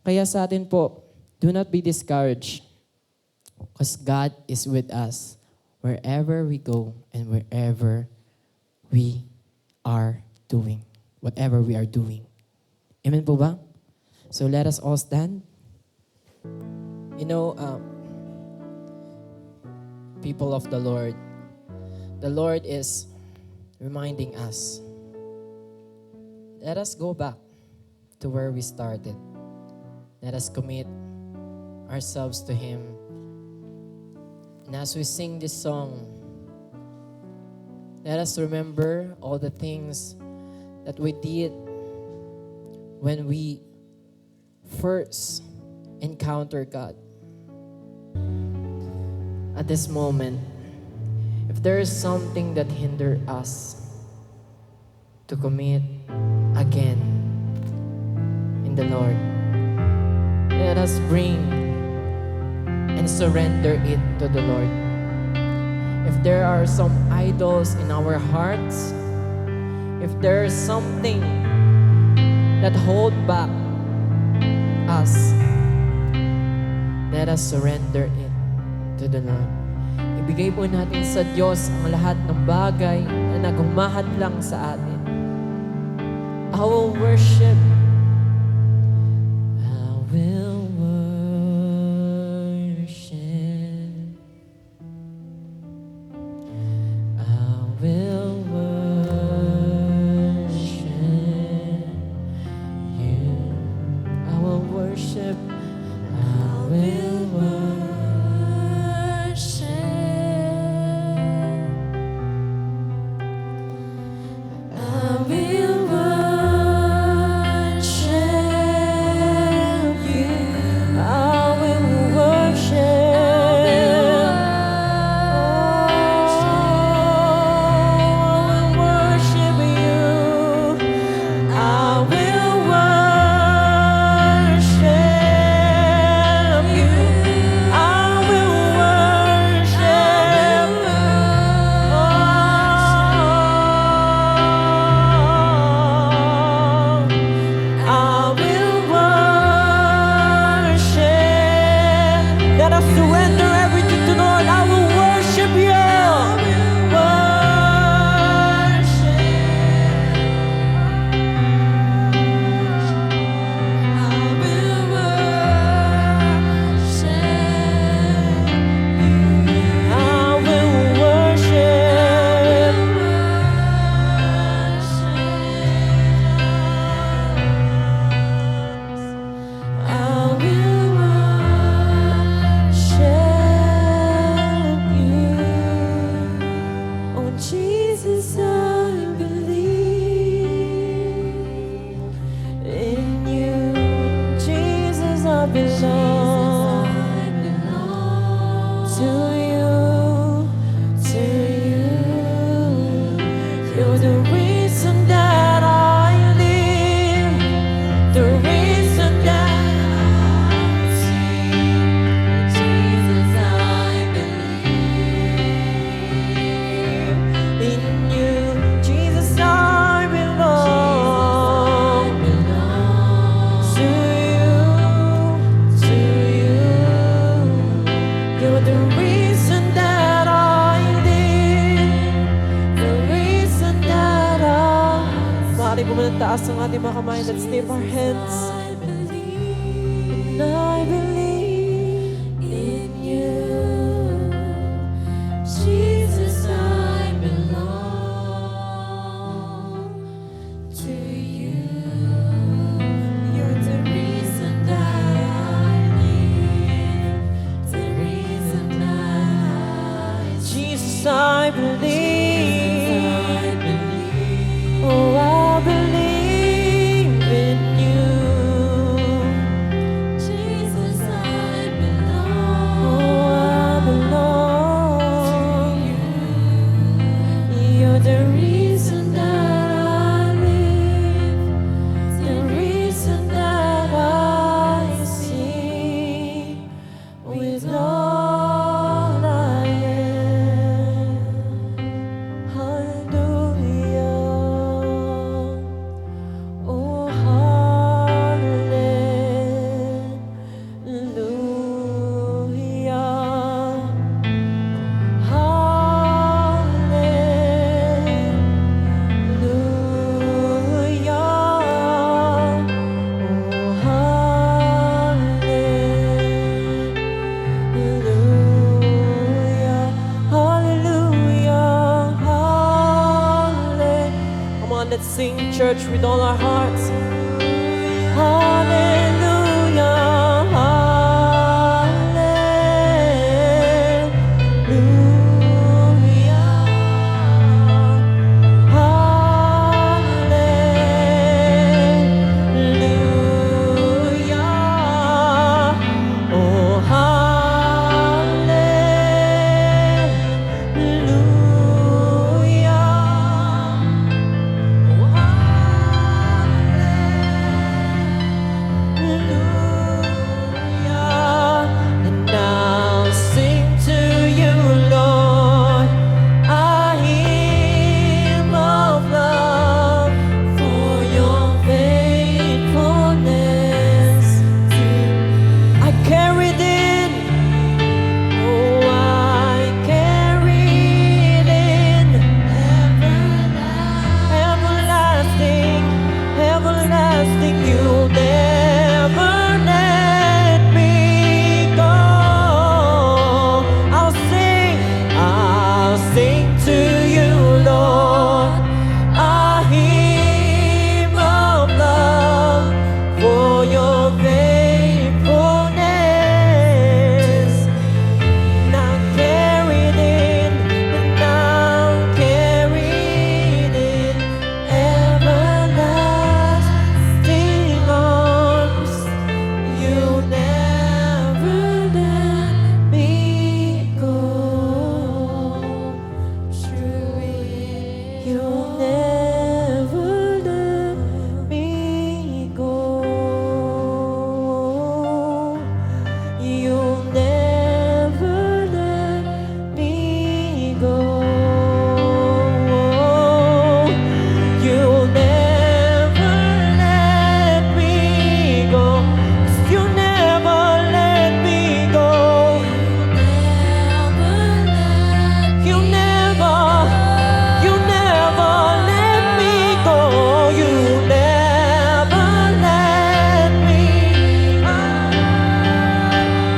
Kaya sa atin po, do not be discouraged because God is with us wherever we go and wherever we are doing. Whatever we are doing. Amen po ba? So let us all stand. You know, people of the Lord is reminding us. Let us go back to where we started. Let us commit ourselves to Him. And as we sing this song, let us remember all the things that we did when we first encountered God. At this moment, if there is something that hinders us to commit again in the Lord, let us bring and surrender it to the Lord. If there are some idols in our hearts, if there is something that hold back us, let us surrender it to the Lord. Ibigay po natin sa Diyos ang lahat ng bagay na nagumahad lang sa atin. I will worship. I will worship. I will worship you. I will worship. I will worship. I will worship you. taas ng ating mga kamay. Let's lift our hands. I believe And I believe in you. Jesus, I belong to you. You're the reason that I live, the reason that I Jesus, I believe. I believe. Oh, I believe in you. Jesus, I Oh, I belong. You're the reason that I live, the reason that I sing with all I am. Hallelujah. Oh, hallelujah. Come on, let's sing church with all our hearts. Hallelujah. Hallelujah. Hallelujah. Oh, hallelujah. And I'll sing to you, Lord, a hymn of love for your faithfulness. I carried it, oh, I carried it, everlasting, everlasting, you'll never let me go. I'll sing to you, Lord, a hymn of love for your faithfulness. Now carried in, and now carried in everlasting arms. You never let me go. True, you'll never let me go. You'll never let me go. You'll never let me go. 'Cause you never let me go. You never let me go. You never let me.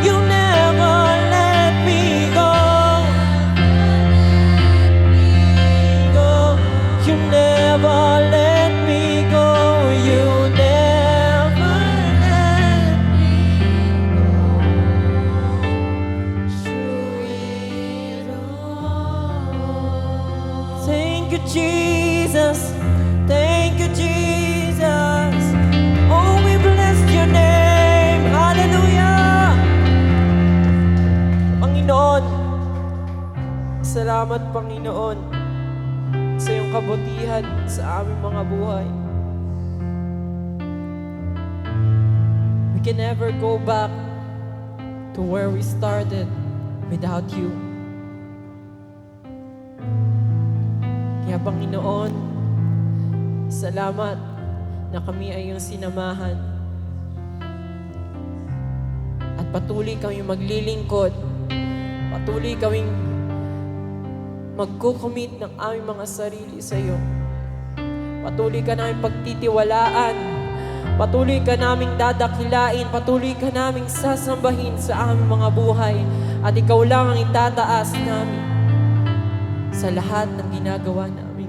You never let me go. You never let me go. You never let me go. Through it all. Thank you, Jesus. Thank you, Jesus. Oh, we bless your name. Hallelujah. Panginoon, salamat, Panginoon, sa iyong kabutihan sa aming mga buhay. We can never go back to where we started without you. Kaya Panginoon, salamat na kami ay iyong sinamahan. At patuloy kami maglilingkod. Patuloy kaming magkukumit ng aming mga sarili sa iyo Patuloy ka namin pagtitiwalaan. Patuloy ka naming dadakilain. Patuloy ka naming sasambahin sa aming mga buhay. At ikaw lang ang itataas namin sa lahat ng ginagawa namin.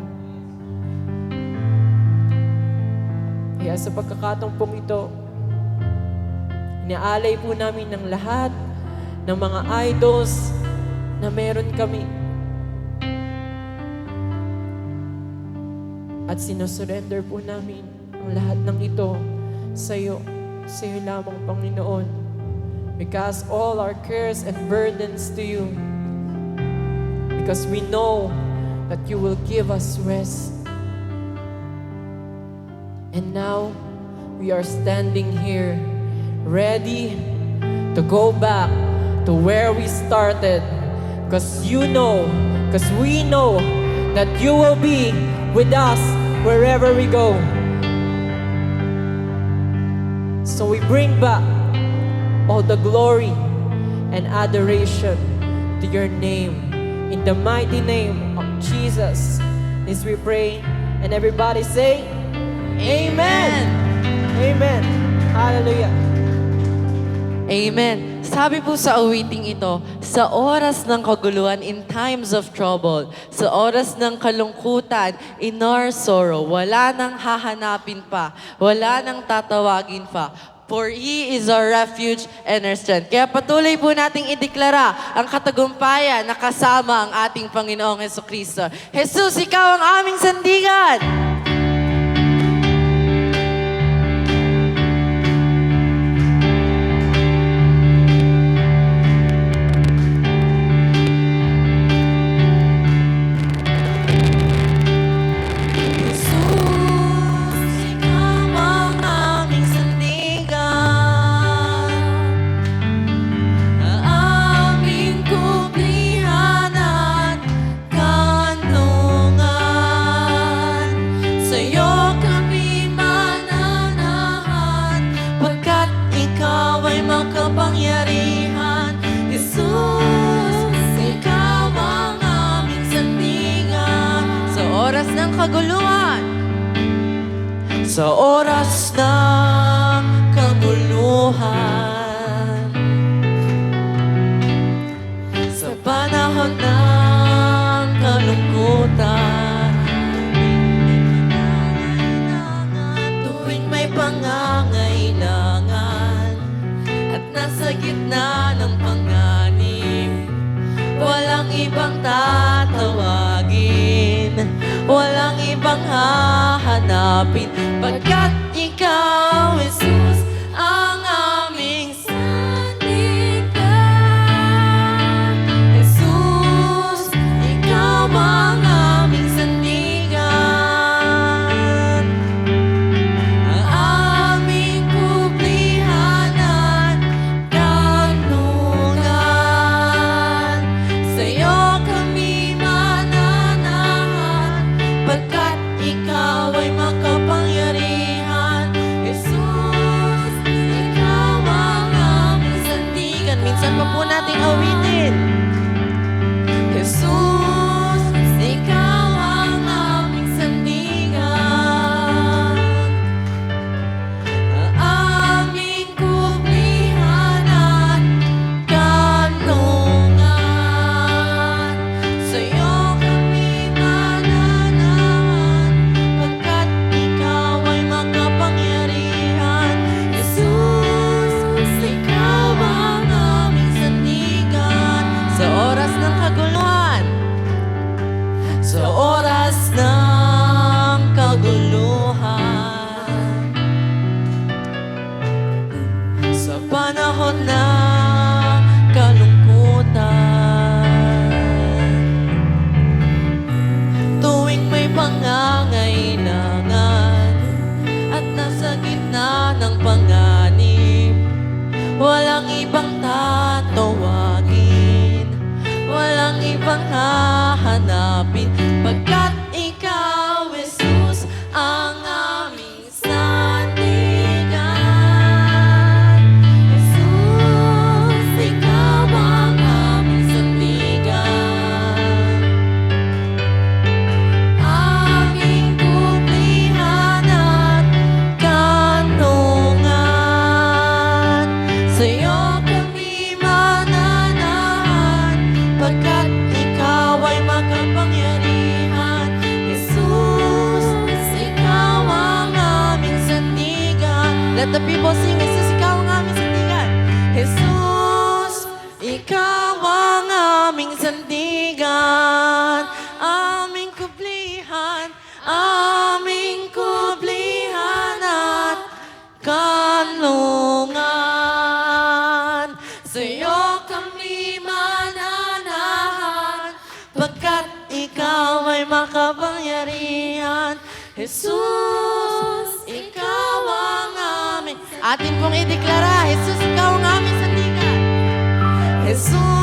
Kaya sa pagkakataong pong ito, inaalay po namin ng lahat ng mga idols na meron kami. At sinusurrender po namin ang lahat ng ito sa iyo lamang, Panginoon. We cast all our cares and burdens to you because we know that you will give us rest. And now, we are standing here ready to go back to where we started because we know that you will be with us wherever we go. So we bring back all the glory and adoration to your name. In the mighty name of Jesus, is we pray. And everybody say, Amen! Amen! Hallelujah! Amen. Sabi po sa awiting ito, sa oras ng kaguluhan, in times of trouble, sa oras ng kalungkutan, in our sorrow, wala nang hahanapin pa, wala nang tatawagin pa. For He is our refuge and our strength. Kaya patuloy po nating ideklara ang katagumpayan na kasama ang ating Panginoong Hesukristo. Jesus, Ikaw ang aming sandigan! Kaguluhan. Sa oras ng kaguluhan, sa panahon ng kalungkutan, tuwing may pangangailangan at nasa gitna ng panganib, walang ibang tatawagin, walang ibang hahanapin, pagkat Ikaw, Jesus, ang aming sandigan. Jesus, Ikaw ang aming sandigan. Ang aming kublihanan, kanlungan. Sa'yo kami mananahan, pagkat Ikaw ay makapangyarihan. Jesus, Ikaw ang aming sandigan. Minsan pa po nating awitin. Jesus, Ikaw ang aming sandigan. Ang aming kublihanan, kanlungan. Sa'yo kami mananahan, pagkat Ikaw ay makapangyarihan. Jesus, Ikaw ang aming sandigan. Sa oras ng kaguluhan, sa oras ng kaguluhan, sa panahon ng kalungkutan, tuwing may pangangailangan at nasa gitna ng panganib, walang ibang tatawagin, walang ibang hahanapin, pagkat Ikaw ang aming sandigan, aming kublihan at kanlungan. Sa'yo kami mananahan, pagkat ikaw ay makapangyarihan. Jesus, ikaw ang aming. Atin pong ideklara, Jesus, ikaw ang aming sandigan. Jesus,